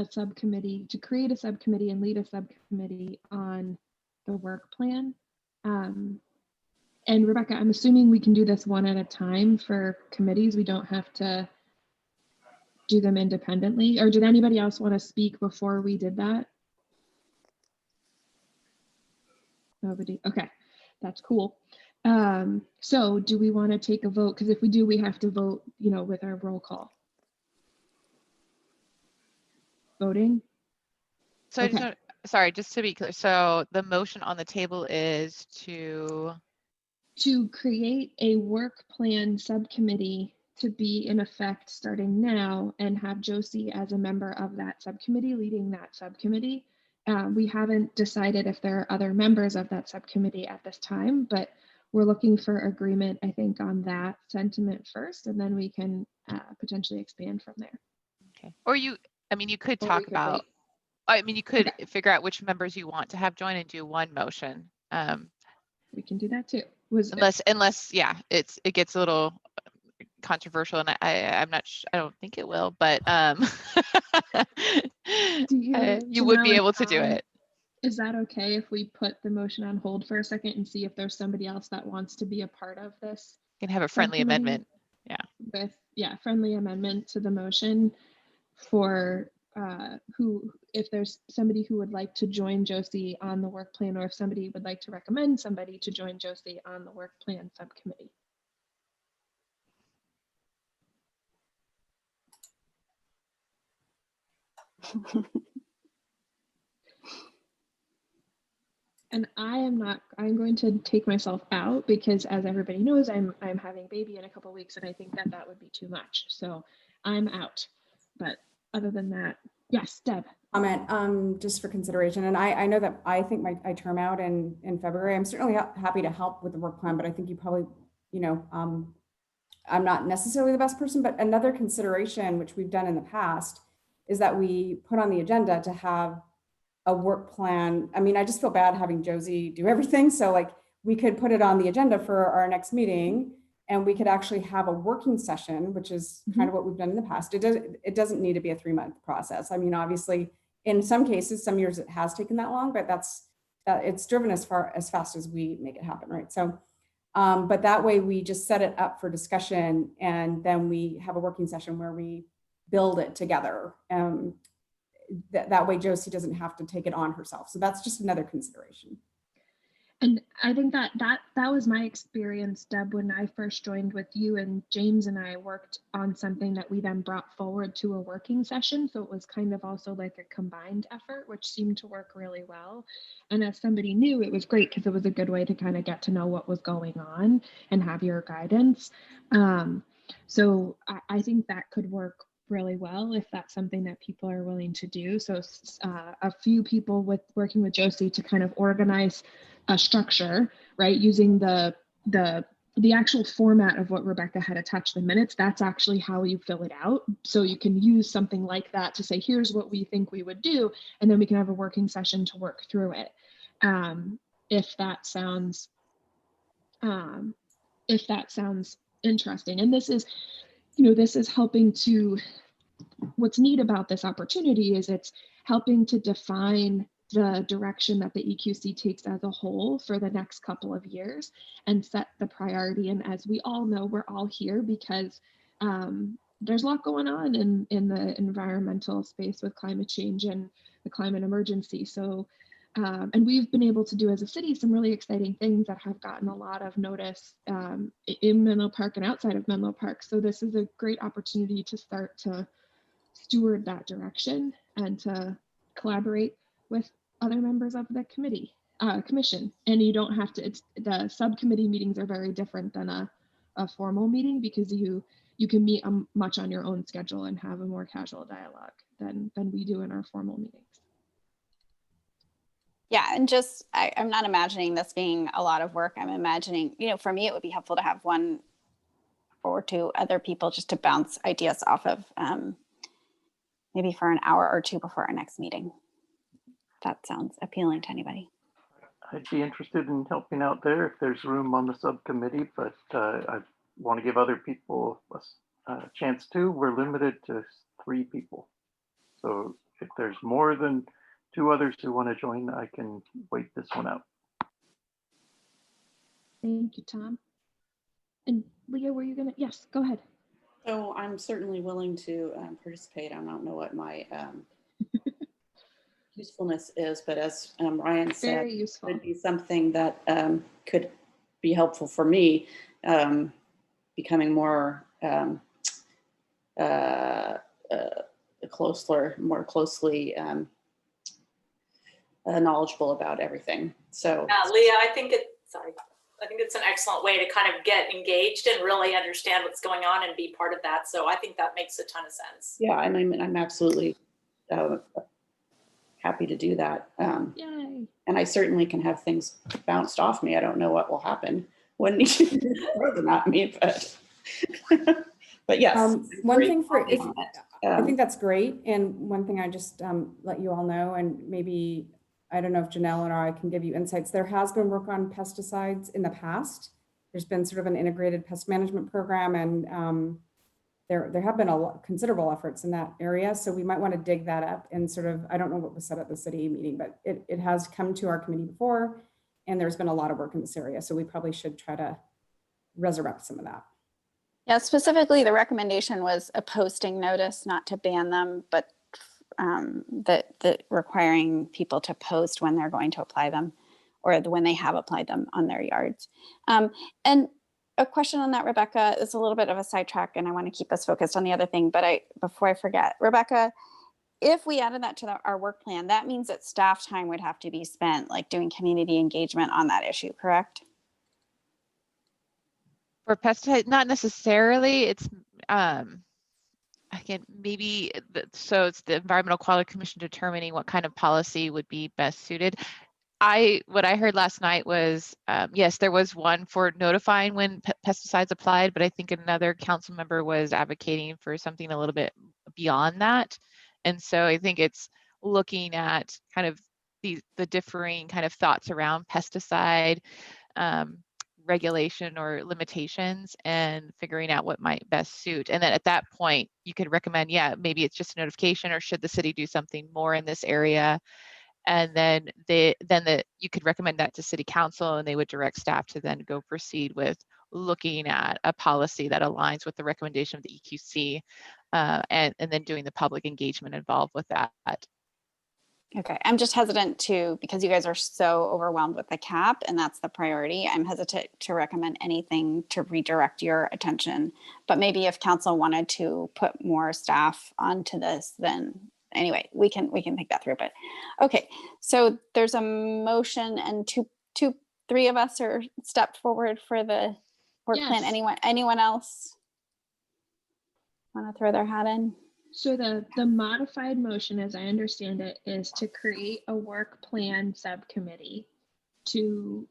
subcommittee, to create a subcommittee and lead a subcommittee on the work plan. And Rebecca, I'm assuming we can do this one at a time for committees. We don't have to do them independently. Or did anybody else want to speak before we did that? Nobody. Okay, that's cool. So do we want to take a vote? Because if we do, we have to vote, with our roll call. Voting. So Okay. sorry, just to be clear. So the motion on the table is to create a work plan subcommittee to be in effect starting now and have Josie as a member of that subcommittee leading that subcommittee. We haven't decided if there are other members of that subcommittee at this time, but we're looking for agreement, I think, on that sentiment first, and then we can potentially expand from there. okay. Or you could talk about. You could figure out which members you want to have join and do one motion. We can do that too. Unless, yeah, it gets a little controversial, and I don't think it will, but you would be able to do it. Is that okay if we put the motion on hold for a second and see if there's somebody else that wants to be a part of this? You can have a friendly amendment. Yeah. Friendly amendment to the motion for if there's somebody who would like to join Josie on the work plan, or if somebody would like to recommend somebody to join Josie on the work plan subcommittee. And I'm going to take myself out because, as everybody knows, I'm having a baby in a couple of weeks, and I think that would be too much. So I'm out. But other than that, yes, Deb. Comment just for consideration. And I know that I think I term out in February. I'm certainly happy to help with the work plan, but I think you probably, I'm not necessarily the best person, but another consideration, which we've done in the past, is that we put on the agenda to have a work plan. I just feel bad having Josie do everything. So like we could put it on the agenda for our next meeting, and we could actually have a working session, which is kind of what we've done in the past. It doesn't need to be a 3-month process. Obviously in some cases, some years it has taken that long, but it's driven as fast as we make it happen. Right. So, but that way we just set it up for discussion, and then we have a working session where we build it together. That way Josie doesn't have to take it on herself. So that's just another consideration. And I think that was my experience, Deb, when I first joined with you, and James and I worked on something that we then brought forward to a working session. So it was kind of also like a combined effort, which seemed to work really well. And as somebody new, it was great because it was a good way to kind of get to know what was going on and have your guidance. So I think that could work really well if that's something that people are willing to do. So a few people working with Josie to kind of organize a structure, right? Using the actual format of what Rebecca had attached the minutes, that's actually how you fill it out. So you can use something like that to say, here's what we think we would do. And then we can have a working session to work through it. If that sounds interesting. And this is helping to, what's neat about this opportunity is it's helping to define the direction that the EQC takes as a whole for the next couple of years and set the priority. And as we all know, we're all here because there's a lot going on in the environmental space with climate change and the climate emergency. So, and we've been able to do as a city some really exciting things that have gotten a lot of notice in Menlo Park and outside of Menlo Park. So this is a great opportunity to start to steward that direction and to collaborate with other members of the commission, and you don't have to, the subcommittee meetings are very different than a formal meeting, because you can meet much on your own schedule and have a more casual dialogue than we do in our formal meetings. Yeah, and just, I'm not imagining this being a lot of work. I'm imagining, for me, it would be helpful to have one or two other people just to bounce ideas off of, maybe for an hour or two before our next meeting. That sounds appealing to anybody. I'd be interested in helping out there if there's room on the subcommittee, but I want to give other people a chance too. We're limited to 3 people. So if there's more than 2 others who want to join, I can wait this one out. Thank you, Tom. And Leah, were you gonna? Yes, go ahead. So I'm certainly willing to participate. I don't know what my usefulness is, but as Ryan said, Very useful. it would be something that could be helpful for me, becoming more more closely knowledgeable about everything. So Leah, I think it's an excellent way to kind of get engaged and really understand what's going on and be part of that. So I think that makes a ton of sense. yeah, I'm absolutely happy to do that. Yay. And I certainly can have things bounced off me. I don't know what will happen when you throw them at me, but yes. One thing I Um, think that's great. And one thing I just let you all know, and maybe, I don't know if Janelle or I can give you insights. There has been work on pesticides in the past. There's been sort of an integrated pest management program, and there have been considerable efforts in that area. So we might want to dig that up and sort of, I don't know what was said at the city meeting, but it has come to our committee before, and there's been a lot of work in this area. So we probably should try to resurrect some of that. Yeah, specifically, the recommendation was a posting notice, not to ban them, but that requiring people to post when they're going to apply them, or when they have applied them on their yards. And a question on that, Rebecca, is a little bit of a sidetrack, and I want to keep us focused on the other thing. But before I forget, Rebecca, if we added that to our work plan, that means that staff time would have to be spent like doing community engagement on that issue, correct? For pesticide, not necessarily. It's again, maybe so it's the Environmental Quality Commission determining what kind of policy would be best suited. What I heard last night was, yes, there was one for notifying when pesticides applied, but I think another council member was advocating for something a little bit beyond that. And so I think it's looking at kind of the differing kind of thoughts around pesticide regulation or limitations, and figuring out what might best suit. And then at that point, you could recommend, yeah, maybe it's just a notification, or should the city do something more in this area? And then you could recommend that to city council, and they would direct staff to then go proceed with looking at a policy that aligns with the recommendation of the EQC, and then doing the public engagement involved with that. Okay, I'm just hesitant because you guys are so overwhelmed with the cap, and that's the priority. I'm hesitant to recommend anything to redirect your attention, but maybe if council wanted to put more staff onto this, then anyway, we can think that through. But okay, so there's a motion, and three of us are stepped forward for the work plan. Anyone else want to throw their hat in? So the modified motion, as I understand it, is to create a work plan subcommittee to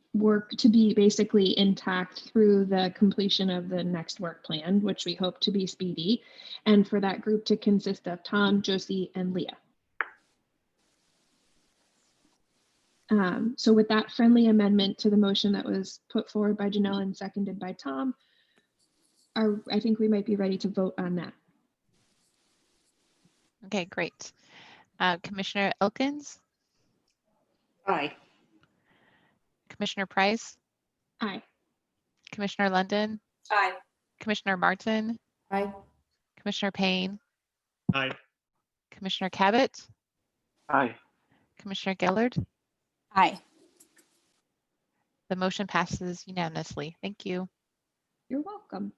be basically intact through the completion of the next work plan, which we hope to be speedy, and for that group to consist of Tom, Josie, and Leah. So with that friendly amendment to the motion that was put forward by Janelle and seconded by Tom, I think we might be ready to vote on that. Okay, great. Commissioner Elkins, Aye. Commissioner Price, Aye. Commissioner London, Aye. Commissioner Martin, Aye. Commissioner Payne, Aye. Commissioner Cabot, Aye. Commissioner Gillard. Aye. The motion passes unanimously. Thank you. You're welcome.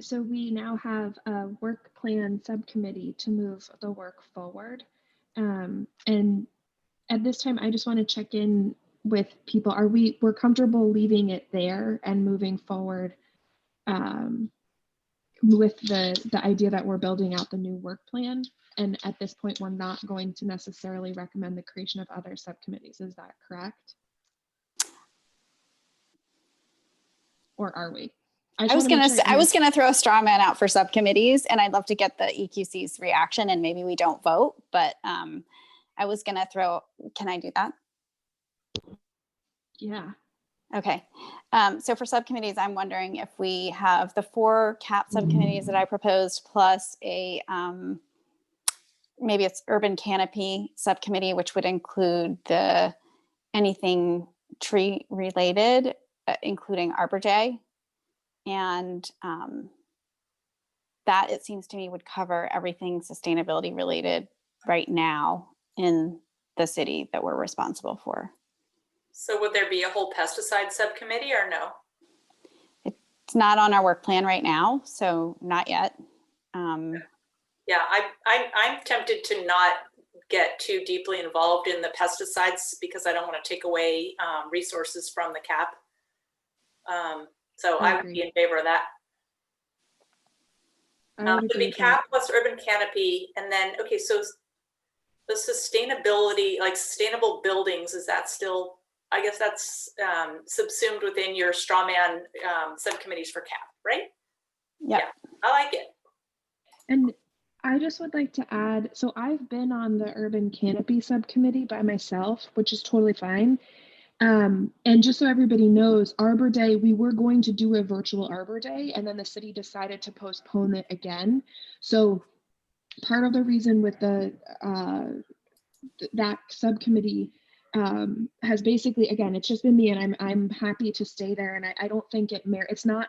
So we now have a work plan subcommittee to move the work forward. And at this time, I just want to check in with people. We're comfortable leaving it there and moving forward with the idea that we're building out the new work plan. And at this point, we're not going to necessarily recommend the creation of other subcommittees. Is that correct? Or are we? I was gonna throw a straw man out for subcommittees, and I'd love to get the EQC's reaction, and maybe we don't vote, but I was gonna throw. Can I do that? Yeah. Okay. So for subcommittees, I'm wondering if we have the 4 CAP subcommittees that I proposed, plus a maybe it's urban canopy subcommittee, which would include anything tree related, including Arbor Day. And that, it seems to me, would cover everything sustainability related right now in the city that we're responsible for. So would there be a whole pesticide subcommittee or no? It's not on our work plan right now, so not yet. Yeah, I'm tempted to not get too deeply involved in the pesticides because I don't want to take away resources from the CAP. So I would be in favor of that. It would be CAP plus urban canopy, and then okay, so the sustainability, like sustainable buildings, is that still? I guess that's subsumed within your straw man subcommittees for CAP, right? Yep. Yeah, I like it. And I just would like to add, so I've been on the urban canopy subcommittee by myself, which is totally fine. And just so everybody knows, Arbor Day, we were going to do a virtual Arbor Day, and then the city decided to postpone it again. So part of the reason with that subcommittee has basically, again, it's just been me, and I'm happy to stay there. And I don't think it's not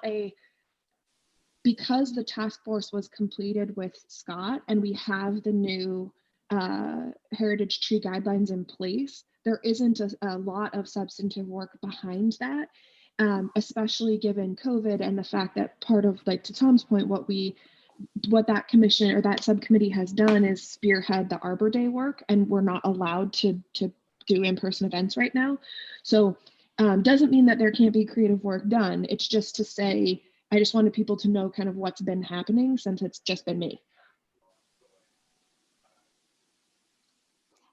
because the task force was completed with Scott and we have the new heritage tree guidelines in place, there isn't a lot of substantive work behind that, especially given COVID and the fact that part of, like, to Tom's point, what that commission or that subcommittee has done is spearhead the Arbor Day work, and we're not allowed to do in-person events right now. So doesn't mean that there can't be creative work done. It's just to say, I just wanted people to know kind of what's been happening since it's just been me.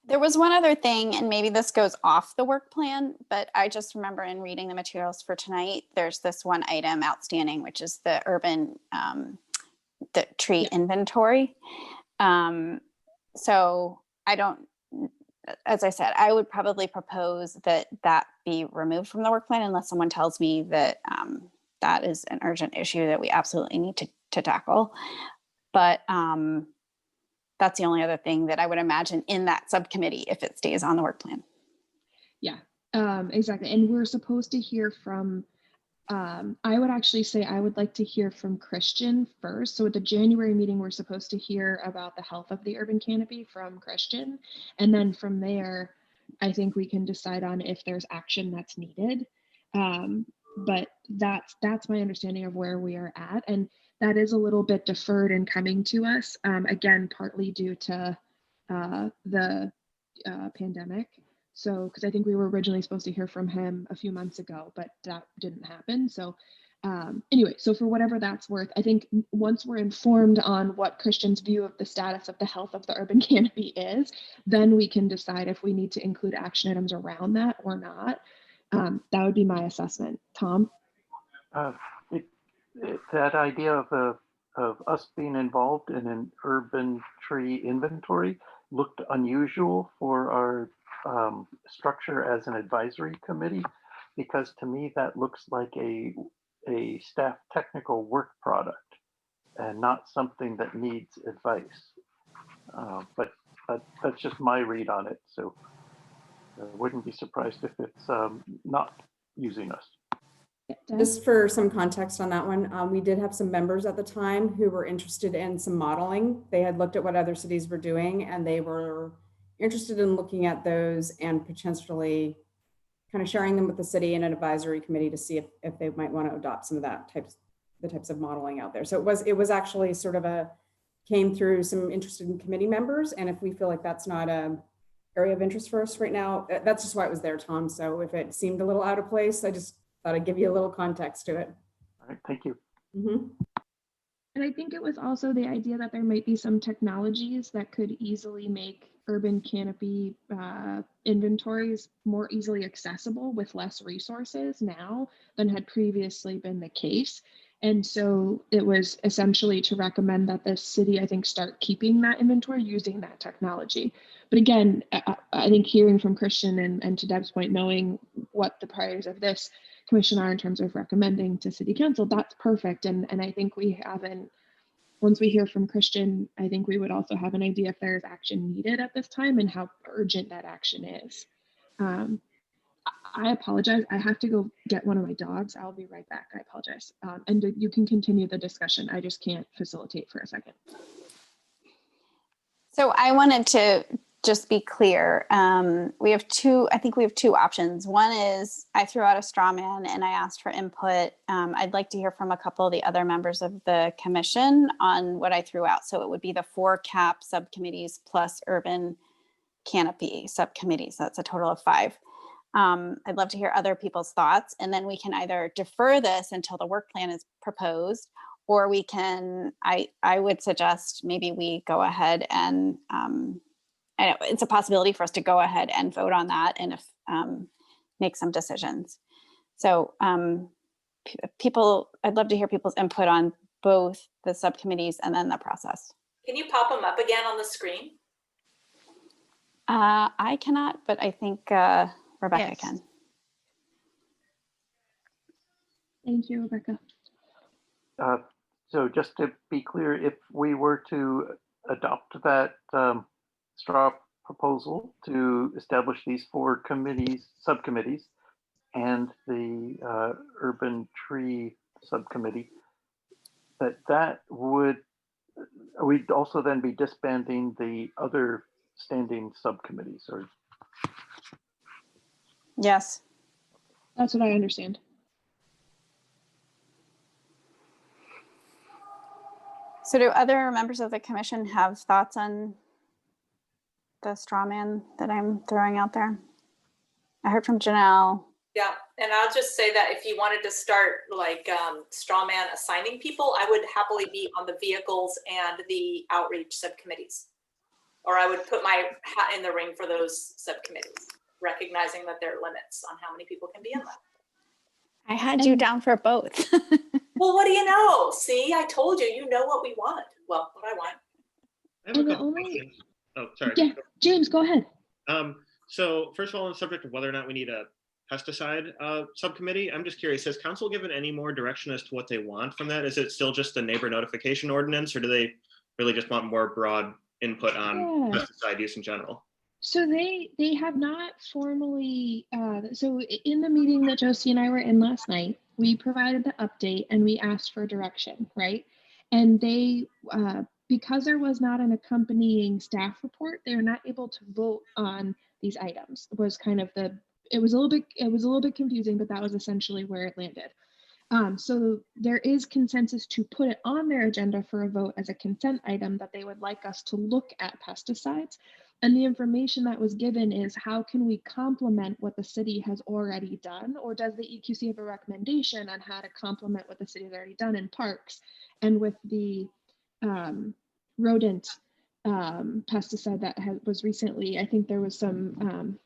There was one other thing, and maybe this goes off the work plan, but I just remember in reading the materials for tonight, there's this one item outstanding, which is the urban the tree inventory. So I don't, as I said, I would probably propose that be removed from the work plan unless someone tells me that that is an urgent issue that we absolutely need to tackle. But that's the only other thing that I would imagine in that subcommittee if it stays on the work plan. Yeah, exactly. And we're supposed to hear from, I would actually say I would like to hear from Christian first. So at the January meeting, we're supposed to hear about the health of the urban canopy from Christian. And then from there, I think we can decide on if there's action that's needed. But that's my understanding of where we are at. And that is a little bit deferred in coming to us, again, partly due to the pandemic. So, because I think we were originally supposed to hear from him a few months ago, but that didn't happen. So anyway, so for whatever that's worth, I think once we're informed on what Christian's view of the status of the health of the urban canopy is, then we can decide if we need to include action items around that or not. That would be my assessment. Tom? That idea of us being involved in an urban tree inventory looked unusual for our structure as an advisory committee, because to me that looks like a staff technical work product and not something that needs advice. But that's just my read on it. So I wouldn't be surprised if it's not using us. Just for some context on that one, we did have some members at the time who were interested in some modeling. They had looked at what other cities were doing, and they were interested in looking at those and potentially kind of sharing them with the city and an advisory committee to see if they might want to adopt some of the types of modeling out there. So it was actually sort of came through some interested in committee members. And if we feel like that's not area of interest for us right now. That's just why it was there, Tom. So if it seemed a little out of place, I just thought I'd give you a little context to it. All right, thank you. Mhm. And I think it was also the idea that there might be some technologies that could easily make urban canopy inventories more easily accessible with less resources now than had previously been the case. And so it was essentially to recommend that the city, I think, start keeping that inventory using that technology. But again, I think hearing from Christian and to Deb's point, knowing what the priorities of this commission are in terms of recommending to city council, that's perfect. And I think we haven't, once we hear from Christian, I think we would also have an idea if there's action needed at this time and how urgent that action is. I apologize. I have to go get one of my dogs. I'll be right back. I apologize. And you can continue the discussion. I just can't facilitate for a second. So I wanted to just be clear. We have two options. One is I threw out a straw man and I asked for input. I'd like to hear from a couple of the other members of the commission on what I threw out. So it would be the 4 CAP subcommittees plus urban canopy subcommittees. That's a total of 5. I'd love to hear other people's thoughts, and then we can either defer this until the work plan is proposed, or we can, I would suggest maybe we go ahead and I know it's a possibility for us to go ahead and vote on that and if make some decisions. So I'd love to hear people's input on both the subcommittees and then the process. Can you pop them up again on the screen? I cannot, but I think Rebecca Yes. can. Thank you, Rebecca. So just to be clear, if we were to adopt that straw proposal to establish these 4 subcommittees, and the urban tree subcommittee, that would, we'd also then be disbanding the other standing subcommittees, or? Yes. That's what I understand. So do other members of the commission have thoughts on the straw man that I'm throwing out there? I heard from Janelle. Yeah, and I'll just say that if you wanted to start like straw man assigning people, I would happily be on the vehicles and the outreach subcommittees. Or I would put my hat in the ring for those subcommittees, recognizing that there are limits on how many people can be in them. I had you down for both. Well, what do you know? See, I told you, you know what we want. Well, what I want. I have a And the couple only- questions. Oh, sorry. Yeah, James, go ahead. So first of all, on the subject of whether or not we need a pesticide subcommittee, I'm just curious, has council given any more direction as to what they want from that? Is it still just the neighbor notification ordinance, or do they really just want more broad input on Yeah. pesticide use in general? So they have not formally, so in the meeting that Josie and I were in last night, we provided the update and we asked for direction, right? And they, because there was not an accompanying staff report, they're not able to vote on these items. It was kind of it was a little bit confusing, but that was essentially where it landed. So there is consensus to put it on their agenda for a vote as a consent item that they would like us to look at pesticides. And the information that was given is how can we complement what the city has already done? Or does the EQC have a recommendation on how to complement what the city has already done in parks? And with the rodent pesticide that was recently, I think there was some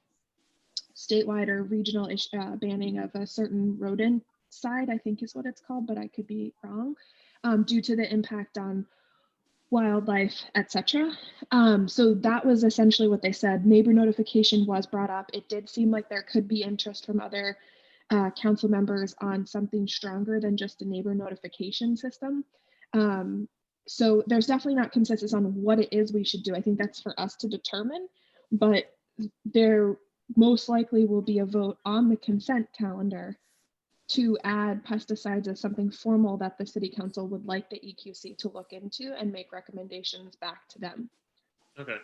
statewide or regional banning of a certain rodent side, I think is what it's called, but I could be wrong, due to the impact on wildlife, etc. So that was essentially what they said. Neighbor notification was brought up. It did seem like there could be interest from other council members on something stronger than just a neighbor notification system. So there's definitely not consensus on what it is we should do. I think that's for us to determine, but there most likely will be a vote on the consent calendar to add pesticides as something formal that the city council would like the EQC to look into and make recommendations back to them. Okay.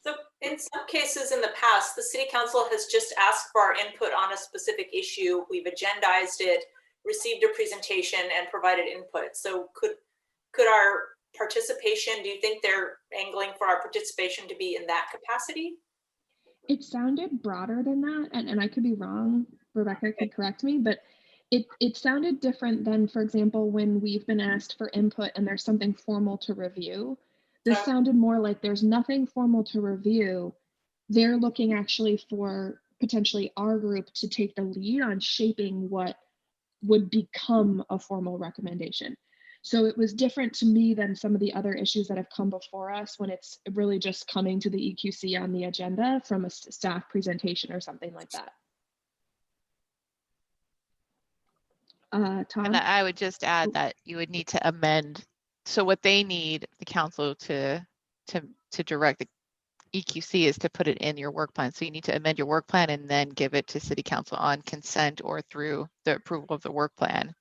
So in some cases in the past, the city council has just asked for our input on a specific issue. We've agendized it, received a presentation, and provided input. So could our participation, do you think they're angling for our participation to be in that capacity? It sounded broader than that, and I could be wrong. Rebecca could correct me, but it sounded different than, for example, when we've been asked for input and there's something formal to review. This Okay. sounded more like there's nothing formal to review. They're looking actually for potentially our group to take the lead on shaping what would become a formal recommendation. So it was different to me than some of the other issues that have come before us when it's really just coming to the EQC on the agenda from a staff presentation or something like that. Tom? And I would just add that you would need to amend. So what they need the council to direct the EQC is to put it in your work plan. So you need to amend your work plan and then give it to city council on consent or through the approval of the work plan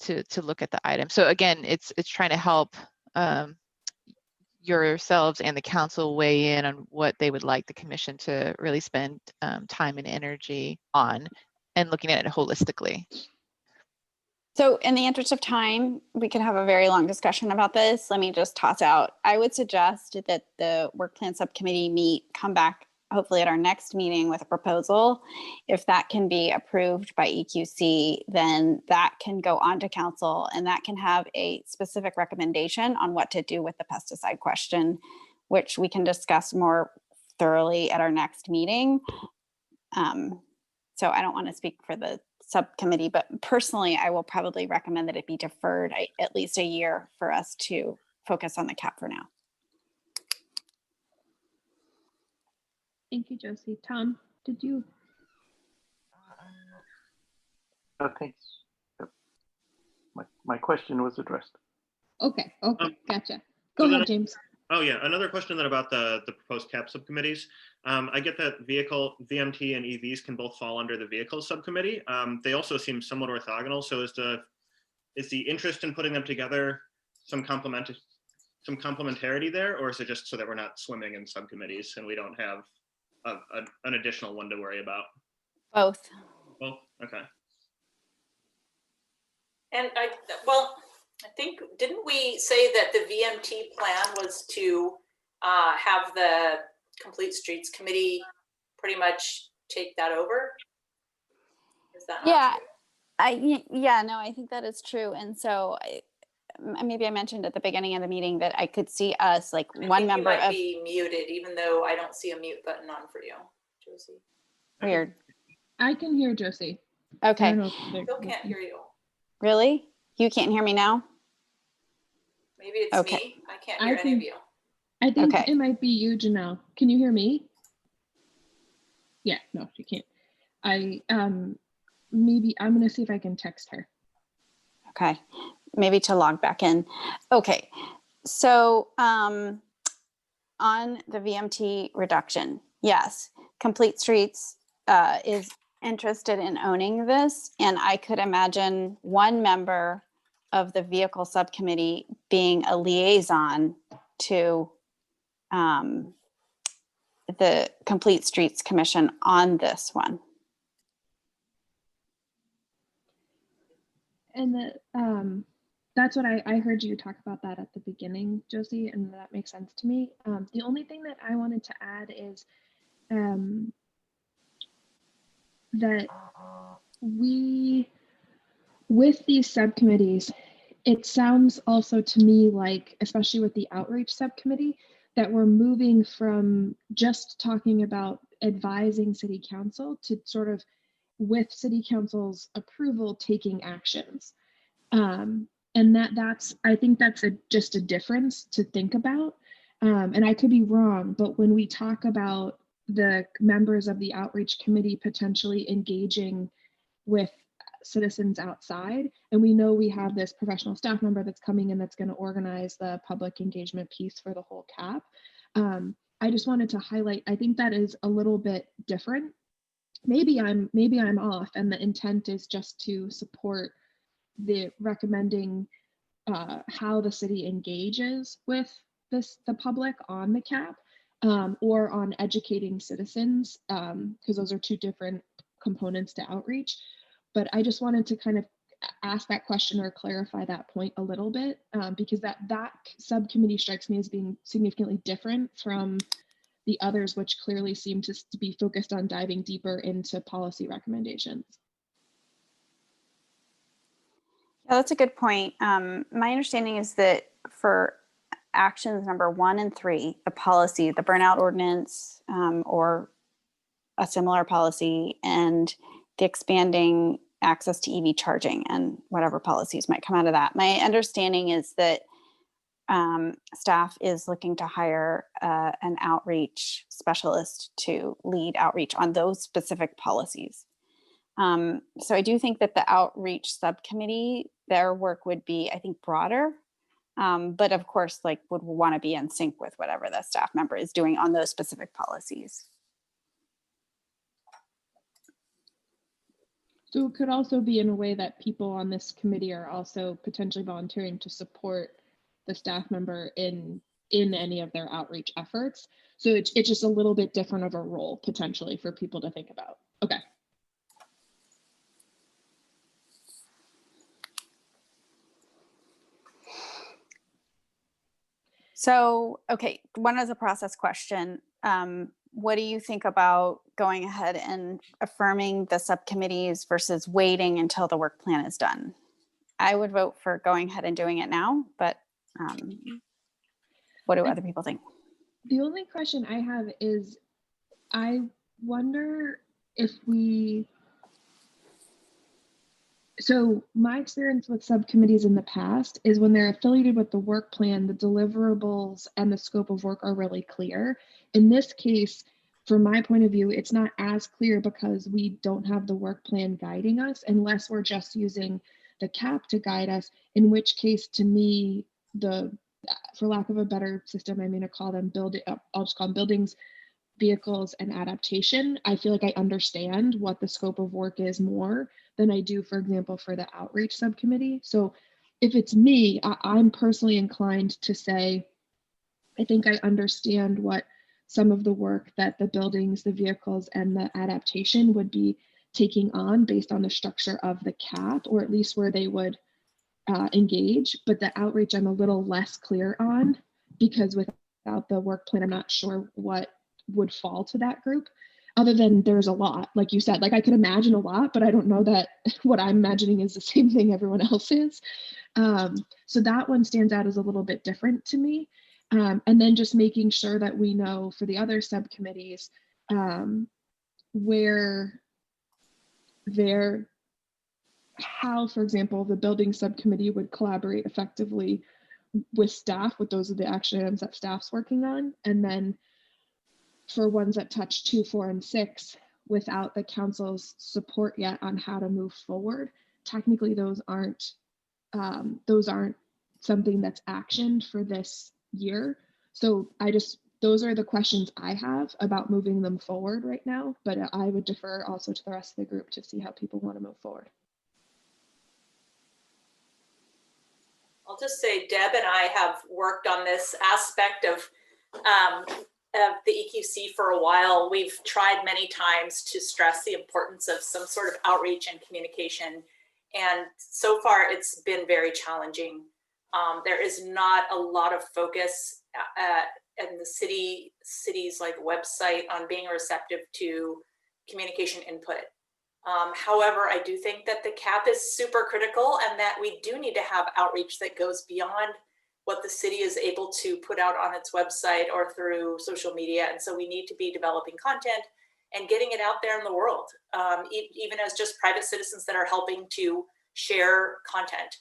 to look at the item. So again, it's trying to help yourselves and the council weigh in on what they would like the commission to really spend time and energy on, and looking at it holistically. So in the interest of time, we could have a very long discussion about this. Let me just toss out, I would suggest that the work plan subcommittee come back hopefully at our next meeting with a proposal. If that can be approved by EQC, then that can go on to council and that can have a specific recommendation on what to do with the pesticide question, which we can discuss more thoroughly at our next meeting. So I don't want to speak for the subcommittee, but personally, I will probably recommend that it be deferred at least a year for us to focus on the cap for now. Thank you, Josie. Tom, did you? Thanks. Yep. My question was addressed. Okay, gotcha. so Go then ahead, James. Oh yeah, another question then about the proposed cap subcommittees. I get that VMT and EVs can both fall under the vehicle subcommittee. They also seem somewhat orthogonal. So is the interest in putting them together some complementarity there, or is it just so that we're not swimming in subcommittees and we don't have an additional one to worry about? Both. Both. Okay. And I think, didn't we say that the VMT plan was to have the Complete Streets Committee pretty much take that over? Is that not true? I think that is true. And so maybe I mentioned at the beginning of the meeting that I could see us like one member you might of be muted, even though I don't see a mute button on for you, Josie. weird. I can hear Josie. Okay. Still can't hear you. Really? You can't hear me now? Maybe it's Okay. me. I can't hear any of you. I think Okay. it might be you, Janelle. Can you hear me? Yeah, no, she can't. Maybe I'm gonna see if I can text her. Okay. Maybe to log back in. Okay. So on the VMT reduction, yes, Complete Streets is interested in owning this. And I could imagine one member of the vehicle subcommittee being a liaison to the Complete Streets Commission on this one. And that's what I heard you talk about that at the beginning, Josie, and that makes sense to me. The only thing that I wanted to add is that with these subcommittees, it sounds also to me like, especially with the outreach subcommittee, that we're moving from just talking about advising city council to sort of, with city council's approval, taking actions. And I think that's just a difference to think about. And I could be wrong, but when we talk about the members of the outreach committee potentially engaging with citizens outside, and we know we have this professional staff member that's coming in that's going to organize the public engagement piece for the whole CAP. I just wanted to highlight, I think that is a little bit different. Maybe I'm off, and the intent is just to support the recommending how the city engages with the public on the CAP, or on educating citizens, because those are two different components to outreach. But I just wanted to kind of ask that question or clarify that point a little bit, because that subcommittee strikes me as being significantly different from the others, which clearly seem to be focused on diving deeper into policy recommendations. Yeah, that's a good point. My understanding is that for actions number 1 and 3, the policy, the burnout ordinance, or a similar policy, and the expanding access to EV charging and whatever policies might come out of that. My understanding is that staff is looking to hire an outreach specialist to lead outreach on those specific policies. So I do think that the outreach subcommittee, their work would be, I think, broader, but of course, like, would want to be in sync with whatever the staff member is doing on those specific policies. So it could also be in a way that people on this committee are also potentially volunteering to support the staff member in any of their outreach efforts. So it's just a little bit different of a role potentially for people to think about. Okay. So, okay, one is a process question. What do you think about going ahead and affirming the subcommittees versus waiting until the work plan is done? I would vote for going ahead and doing it now, but what do other people think? The only question I have is, I wonder if we, so my experience with subcommittees in the past is when they're affiliated with the work plan, the deliverables and the scope of work are really clear. In this case, from my point of view, it's not as clear because we don't have the work plan guiding us unless we're just using the CAP to guide us, in which case, to me, for lack of a better system, I'm going to call them I'll just call them buildings, vehicles, and adaptation. I feel like I understand what the scope of work is more than I do, for example, for the outreach subcommittee. So if it's me, I'm personally inclined to say, I think I understand what some of the work that the buildings, the vehicles, and the adaptation would be taking on based on the structure of the CAP, or at least where they would engage. But the outreach, I'm a little less clear on, because without the work plan, I'm not sure what would fall to that group, other than there's a lot, like you said. Like, I could imagine a lot, but I don't know that what I'm imagining is the same thing everyone else is. So that one stands out as a little bit different to me. And then just making sure that we know for the other subcommittees how, for example, the building subcommittee would collaborate effectively with staff, with those are the action items that staff's working on. And then for ones that touch 2, 4, and 6, without the council's support yet on how to move forward, technically those aren't something that's actioned for this year. So those are the questions I have about moving them forward right now, but I would defer also to the rest of the group to see how people want to move forward. I'll just say Deb and I have worked on this aspect of the EQC for a while. We've tried many times to stress the importance of some sort of outreach and communication, and so far it's been very challenging. There is not a lot of focus in the city's like website on being receptive to communication input. However, I do think that the CAP is super critical, and that we do need to have outreach that goes beyond what the city is able to put out on its website or through social media. And so we need to be developing content and getting it out there in the world, even as just private citizens that are helping to share content.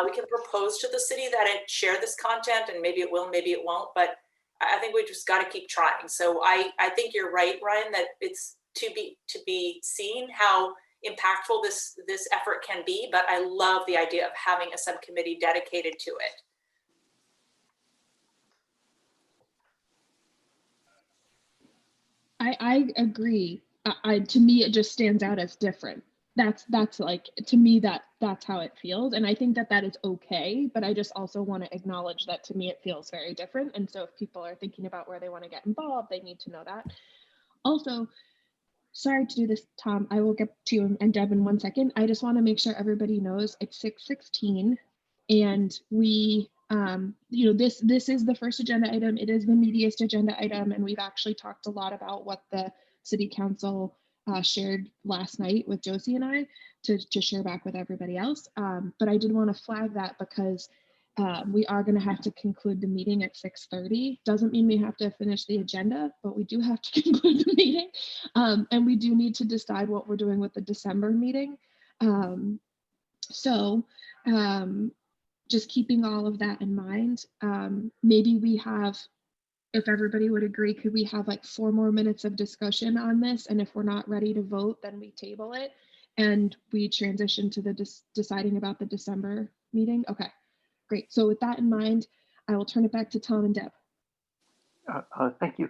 We can propose to the city that it share this content, and maybe it will, maybe it won't, but I think we just got to keep trying. So I think you're right, Ryan, that it's to be seen how impactful this effort can be, but I love the idea of having a subcommittee dedicated to it. I agree. To me, it just stands out as different. That's like, to me, that's how it feels. And I think that is okay, but I just also want to acknowledge that to me, it feels very different. And so if people are thinking about where they want to get involved, they need to know that. Also, sorry to do this, Tom, I will get to you and Deb in 1 second. I just want to make sure everybody knows it's 6:16, and we You know, this is the first agenda item. It is the meatiest agenda item, and we've actually talked a lot about what the city council shared last night with Josie and I to share back with everybody else. But I did want to flag that because we are going to have to conclude the meeting at 6:30. Doesn't mean we have to finish the agenda, but we do have to conclude the meeting. And we do need to decide what we're doing with the December meeting. Just keeping all of that in mind, maybe we have, if everybody would agree, could we have like 4 more minutes of discussion on this? And if we're not ready to vote, then we table it and we transition to the deciding about the December meeting. Okay, great. So with that in mind, I will turn it back to Tom and Deb. Thank you.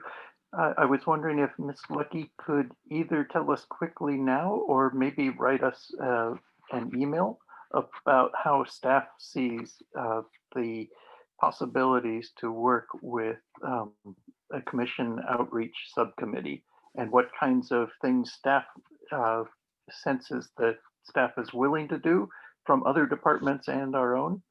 I was wondering if Ms. Lucky could either tell us quickly now or maybe write us an email about how staff sees the possibilities to work with a commission outreach subcommittee and what kinds of things staff senses that staff is willing to do from other departments and our own,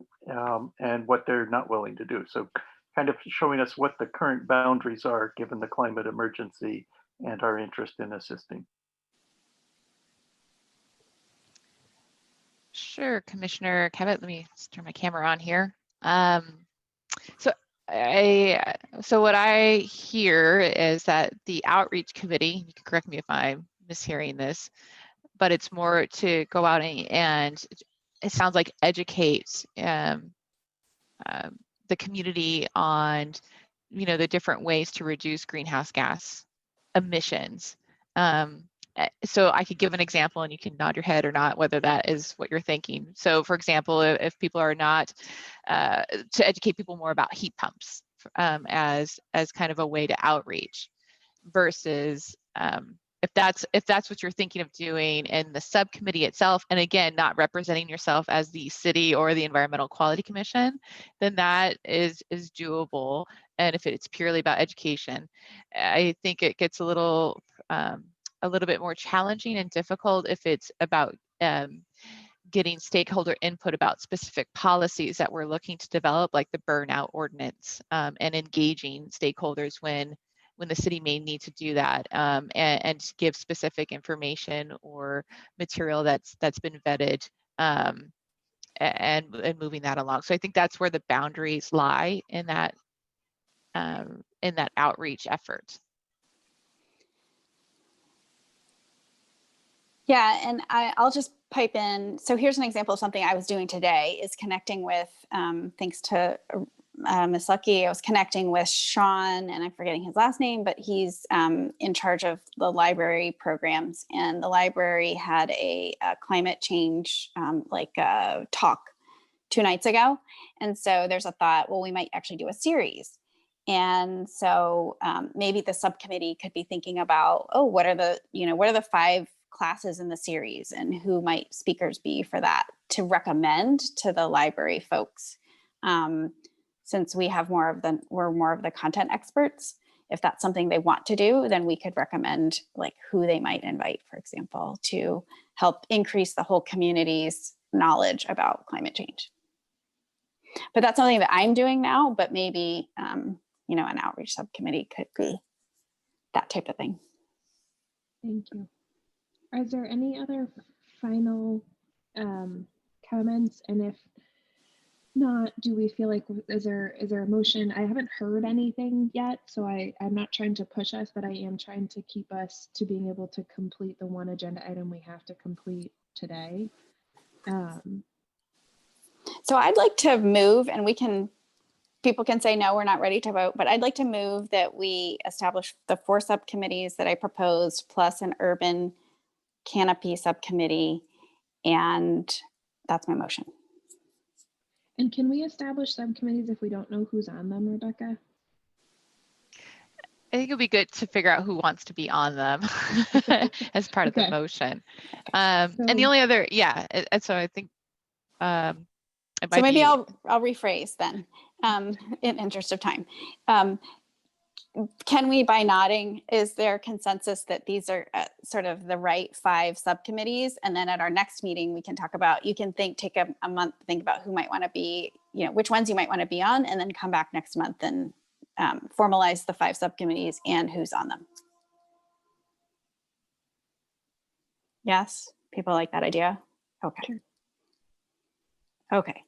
and what they're not willing to do. So kind of showing us what the current boundaries are given the climate emergency and our interest in assisting. Sure, Commissioner Cabot, let me just turn my camera on here. So what I hear is that the outreach committee, you can correct me if I'm mishearing this, but it's more to go out and it sounds like educate the community on, you know, the different ways to reduce greenhouse gas emissions. So I could give an example and you can nod your head or not, whether that is what you're thinking. So for example, if people are not, to educate people more about heat pumps as kind of a way to outreach versus if that's what you're thinking of doing in the subcommittee itself, and again, not representing yourself as the city or the Environmental Quality Commission, then that is doable. And if it's purely about education, I think it gets a little bit more challenging and difficult if it's about getting stakeholder input about specific policies that we're looking to develop, like the burnout ordinance, and engaging stakeholders when the city may need to do that, and give specific information or material that's been vetted, and moving that along. So I think that's where the boundaries lie in that outreach effort. Yeah, and I'll just pipe in. So here's an example of something I was doing today is connecting with, thanks to Ms. Lucky, I was connecting with Sean, and I'm forgetting his last name, but he's in charge of the library programs. And the library had a climate change talk 2 nights ago. And so there's a thought, well, we might actually do a series. And so maybe the subcommittee could be thinking about, oh, what are the 5 classes in the series and who might speakers be for that to recommend to the library folks. Since we're more of the content experts, if that's something they want to do, then we could recommend like who they might invite, for example, to help increase the whole community's knowledge about climate change. But that's something that I'm doing now, but maybe, an outreach subcommittee could be that type of thing. Thank you. Are there any other final comments? And if not, do we feel like, is there a motion? I haven't heard anything yet, so I'm not trying to push us, but I am trying to keep us to being able to complete the one agenda item we have to complete today. So I'd like to move, and people can say, no, we're not ready to vote, but I'd like to move that we establish the 4 subcommittees that I proposed, plus an urban canopy subcommittee, and that's my motion. And can we establish subcommittees if we don't know who's on them, Rebecca? I think it'd be good to figure out who wants to be on them as part of the motion. And the only other, and so I think so maybe I'll rephrase then, in interest of time. Can we, by nodding, is there consensus that these are sort of the right 5 subcommittees? And then at our next meeting, we can talk about, you can take a month to think about who might want to be which ones you might want to be on, and then come back next month and formalize the 5 subcommittees and who's on them. Yes, people like that idea? Okay. Sure. Okay.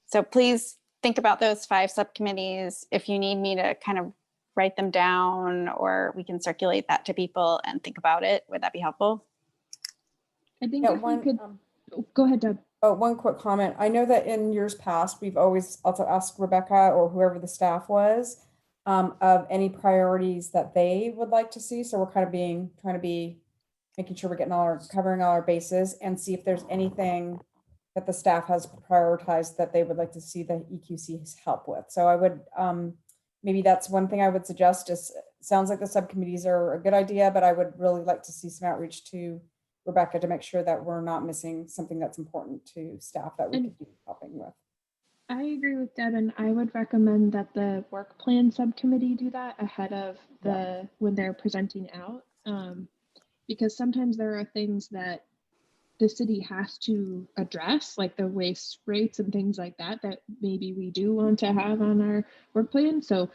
So please think about those 5 subcommittees. If you need me to kind of write them down, or we can circulate that to people and think about it, would that be helpful? I think Yeah, if we could, go ahead, Deb. Oh, one quick comment. I know that in years past, we've always also asked Rebecca or whoever the staff was of any priorities that they would like to see. So we're kind of trying to be making sure we're covering all our bases, and see if there's anything that the staff has prioritized that they would like to see the EQC's help with. So I would, maybe that's one thing I would suggest. Is sounds like the subcommittees are a good idea, but I would really like to see some outreach to Rebecca to make sure that we're not missing something that's important to staff that we could be helping with. I agree with Deb, and I would recommend that the work plan subcommittee do that ahead of when they're presenting out, because sometimes there are things that the city has to address, like the waste rates and things like that, that maybe we do want to have on our work plan. So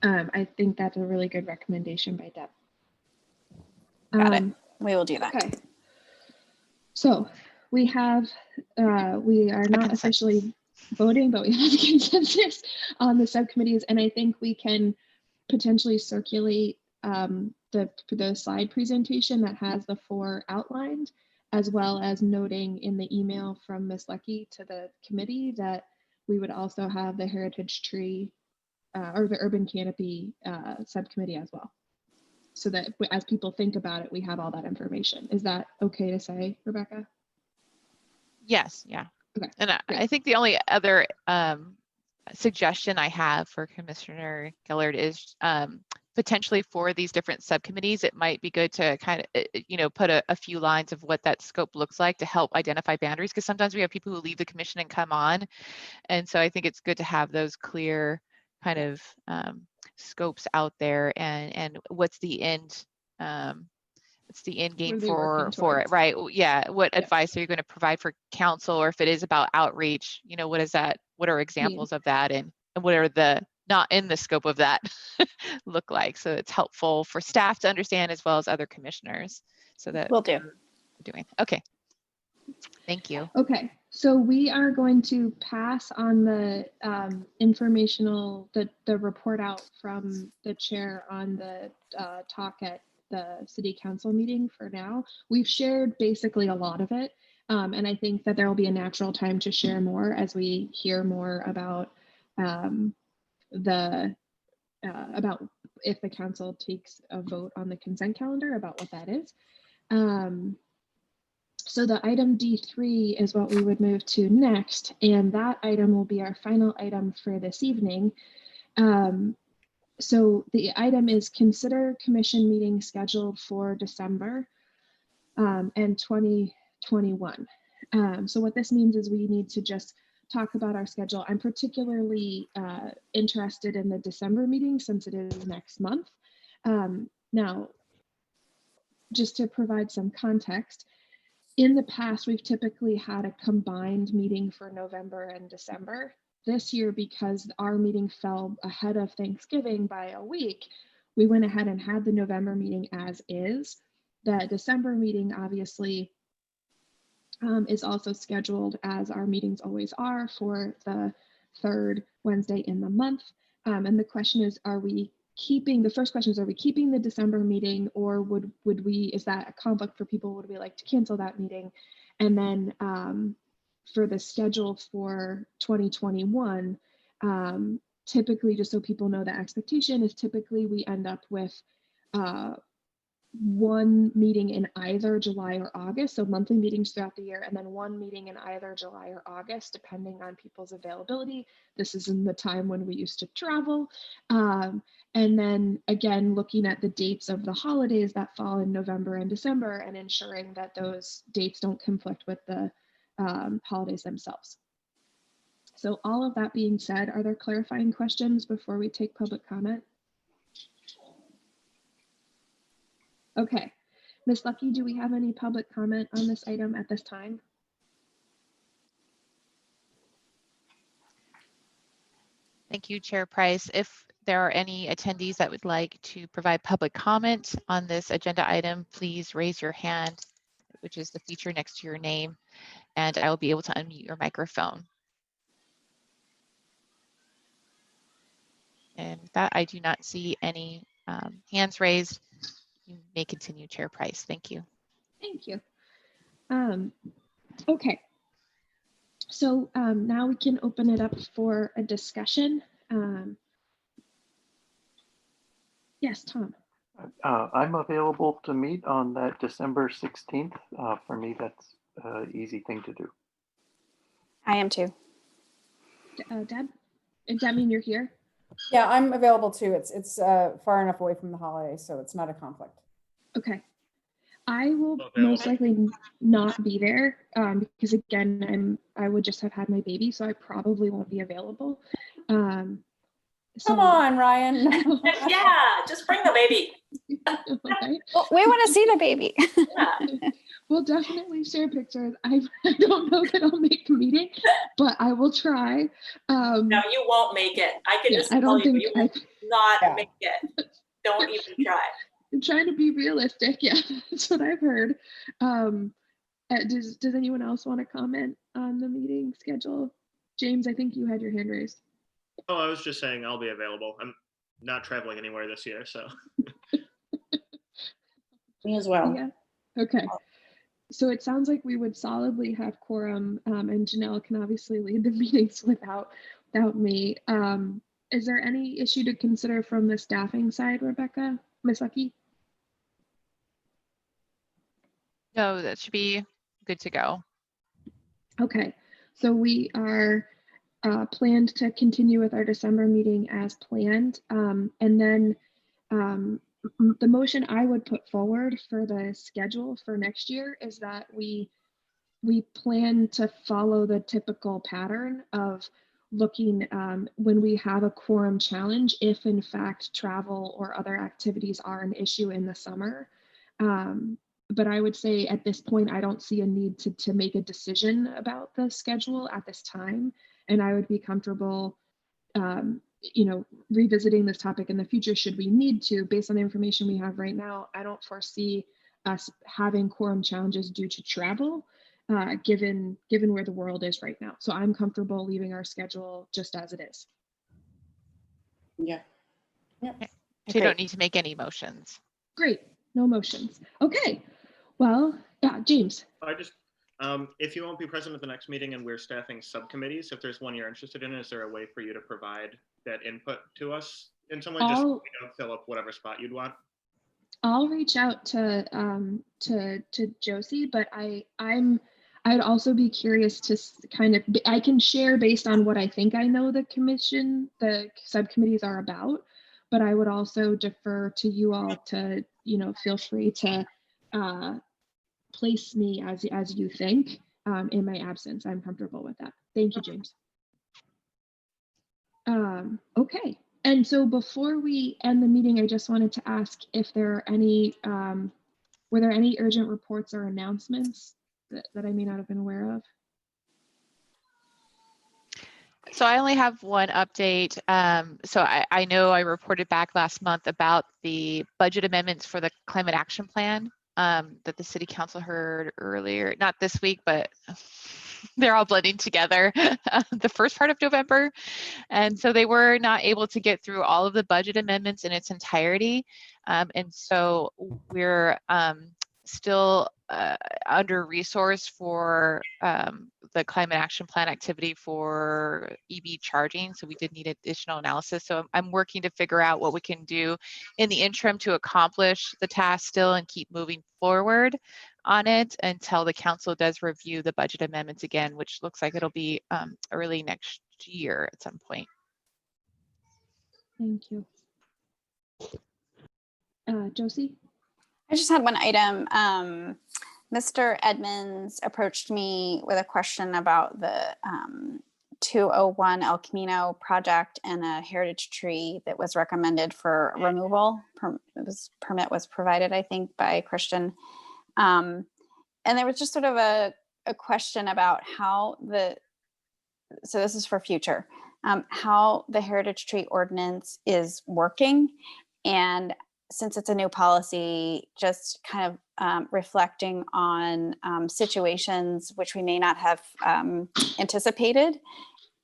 I think that's a really good recommendation by Deb. Got it. We will do that. Okay. So we are not officially voting, but we have a consensus on the subcommittees, and I think we can potentially circulate the slide presentation that has the 4 outlined, as well as noting in the email from Ms. Lecky to the committee that we would also have the heritage tree or the urban canopy subcommittee as well. So that as people think about it, we have all that information. Is that okay to say, Rebecca? Yes, yeah. Okay. And I think the only other suggestion I have for Commissioner Gillard is potentially for these different subcommittees, it might be good to kind of, put a few lines of what that scope looks like to help identify boundaries, because sometimes we have people who leave the commission and come on. And so I think it's good to have those clear kind of scopes out there, and what's the end game for it, right? Yeah. What advice are you going to provide for council, or if it is about outreach, what is that? What are examples of that, and what are the not in the scope of that look like? So it's helpful for staff to understand, as well as other commissioners, so that Will do. we're doing. Okay. Thank you. Okay, so we are going to pass on the informational, the report out from the chair on the talk at the city council meeting for now. We've shared basically a lot of it, and I think that there will be a natural time to share more as we hear more about about if the council takes a vote on the consent calendar, about what that is. So the item D3 is what we would move to next, and that item will be our final item for this evening. So the item is consider commission meeting scheduled for December and 2021. So what this means is we need to just talk about our schedule. I'm particularly interested in the December meeting since it is next month. Now, just to provide some context, in the past, we've typically had a combined meeting for November and December. This year, because our meeting fell ahead of Thanksgiving by a week, we went ahead and had the November meeting as is. The December meeting, obviously, is also scheduled as our meetings always are for the 3rd Wednesday in the month. And the question is, the first question is, are we keeping the December meeting, or would we, is that a conflict for people? Would we like to cancel that meeting? And then for the schedule for 2021, typically, just so people know, the expectation is typically we end up with one meeting in either July or August, so monthly meetings throughout the year, and then one meeting in either July or August, depending on people's availability. This is in the time when we used to travel. And then again, looking at the dates of the holidays that fall in November and December, and ensuring that those dates don't conflict with the holidays themselves. So all of that being said, are there clarifying questions before we take public comment? Okay, Ms. Lucky, do we have any public comment on this item at this time? Thank you, Chair Price. If there are any attendees that would like to provide public comment on this agenda item, please raise your hand, which is the feature next to your name, and I will be able to unmute your microphone. And with that, I do not see any hands raised. You may continue, Chair Price. Thank you. Thank you. Okay. So now we can open it up for a discussion. Yes, Tom. I'm available to meet on that December 16th. For me, that's an easy thing to do. I am too. Deb, does that mean you're here? Yeah, I'm available too. It's far enough away from the holiday, so it's not a conflict. Okay. I will Okay. most likely not be there because again, I would just have had my baby, so I probably won't be available. Come on, Ryan. Yeah, just bring the baby. Okay. Well, we want to see the baby. Yeah. We'll definitely share pictures. I don't know that I'll make the meeting, but I will try. No, you won't make it. I can Yeah, just I tell don't you, think you will not Yeah. make it. Don't even try. I'm trying to be realistic. Yeah, that's what I've heard. Does anyone else want to comment on the meeting schedule? James, I think you had your hand raised. Oh, I was just saying I'll be available. I'm not traveling anywhere this year, so. Me as well. Yeah. Okay. So it sounds like we would solidly have quorum, and Janelle can obviously lead the meetings without me. Is there any issue to consider from the staffing side, Rebecca, Ms. Lucky? No, that should be good to go. Okay, so we are planned to continue with our December meeting as planned. And then the motion I would put forward for the schedule for next year is that we plan to follow the typical pattern of looking when we have a quorum challenge, if in fact travel or other activities are an issue in the summer. But I would say at this point, I don't see a need to make a decision about the schedule at this time. And I would be comfortable, revisiting this topic in the future should we need to. Based on the information we have right now, I don't foresee us having quorum challenges due to travel, given where the world is right now. So I'm comfortable leaving our schedule just as it is. Yeah. So you don't need to make any motions. Great, no motions. Okay, well, yeah, James. I just, if you won't be present at the next meeting and we're staffing subcommittees, if there's one you're interested in, is there a way for you to provide that input to us in some way? Just so we don't fill up whatever spot you'd want. I'll reach out to Josie, but I'd also be curious to kind of, I can share based on what I think I know the subcommittees are about, but I would also defer to you all to, feel free to place me as you think in my absence. I'm comfortable with that. Thank you, James. Okay. And so before we end the meeting, I just wanted to ask if there are any, were there any urgent reports or announcements that I may not have been aware of? So I only have one update. So I know I reported back last month about the budget amendments for the climate action plan that the city council heard earlier, not this week, but they're all blending together the first part of November. And so they were not able to get through all of the budget amendments in its entirety. And so we're still under resourced for the climate action plan activity for EV charging. So we did need additional analysis. So I'm working to figure out what we can do in the interim to accomplish the task still and keep moving forward on it until the council does review the budget amendments again, which looks like it'll be early next year at some point. Thank you. Josie? I just had one item. Mr. Edmonds approached me with a question about the 201 El Camino project and a heritage tree that was recommended for removal. Permit was provided, I think, by Christian. And there was just sort of a question about how so this is for future, how the heritage tree ordinance is working. And since it's a new policy, just kind of reflecting on situations which we may not have anticipated,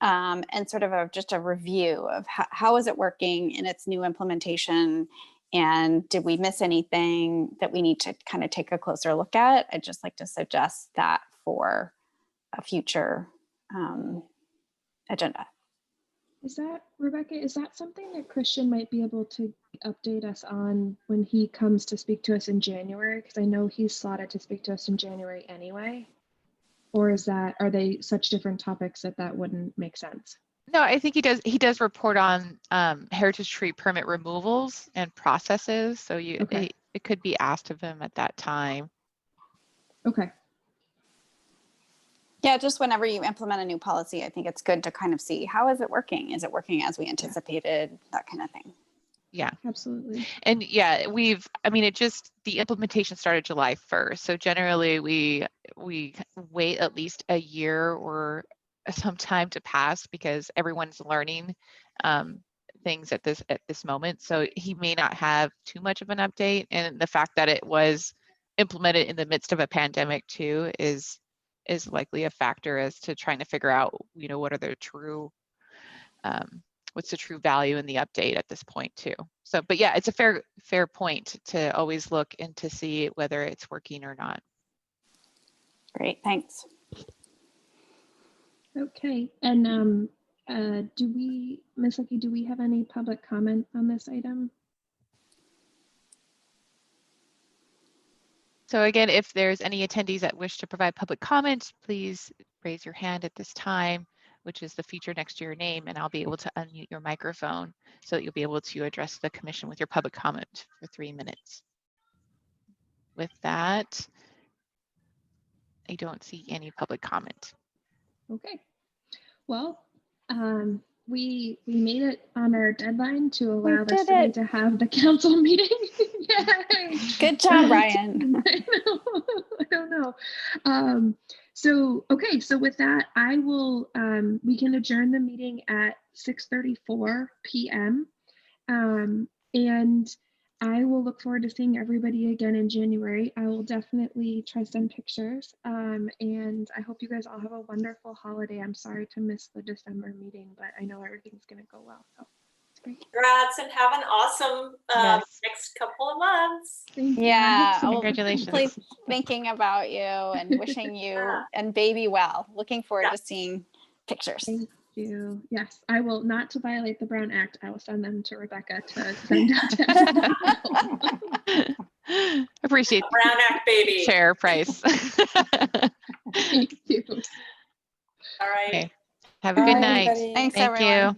and sort of just a review of how is it working in its new implementation, and did we miss anything that we need to kind of take a closer look at? I'd just like to suggest that for a future agenda. Is that, Rebecca, is that something that Christian might be able to update us on when he comes to speak to us in January? Because I know he's slotted to speak to us in January anyway. Or are they such different topics that wouldn't make sense? No, I think he does report on heritage tree permit removals and processes. So Okay. it could be asked of him at that time. Okay. Yeah, just whenever you implement a new policy, I think it's good to kind of see how is it working? Is it working as we anticipated? That kind of thing. Yeah, Absolutely. and yeah, the implementation started July 1st. So generally we wait at least a year or some time to pass because everyone's learning things at this moment. So he may not have too much of an update, and the fact that it was implemented in the midst of a pandemic too is likely a factor as to trying to figure out, what are the true, what's the true value in the update at this point too. So, but yeah, it's a fair point to always look and to see whether it's working or not. Great, thanks. Okay. And Ms. Lucky, do we have any public comment on this item? So again, if there's any attendees that wish to provide public comment, please raise your hand at this time, which is the feature next to your name, and I'll be able to unmute your microphone so that you'll be able to address the commission with your public comment for 3 minutes. With that, I don't see any public comment. Okay. Well, we made it on our deadline to allow the did city it. to have the council meeting. Yay! Good job, Brian. I don't know. Okay, so with that, I will, we can adjourn the meeting at 6:34 p.m. And I will look forward to seeing everybody again in January. I will definitely try to send pictures. And I hope you guys all have a wonderful holiday. I'm sorry to miss the December meeting, but I know everything's going to go well. So it's great. Congrats and have an awesome Yes. next couple of months. Thank you. Yeah, I hope so. Congratulations. Please thinking about you and wishing you and baby well. Looking forward to seeing pictures. Thank you. Yes, I will, not to violate the Brown Act, I will send them to Rebecca to send out to Appreciate Brown Act baby. Chair Price. Thank you. All right. Okay. Have a good night. everybody. Thanks, Thank everyone.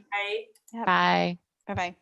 you. Bye. Bye. Bye-bye.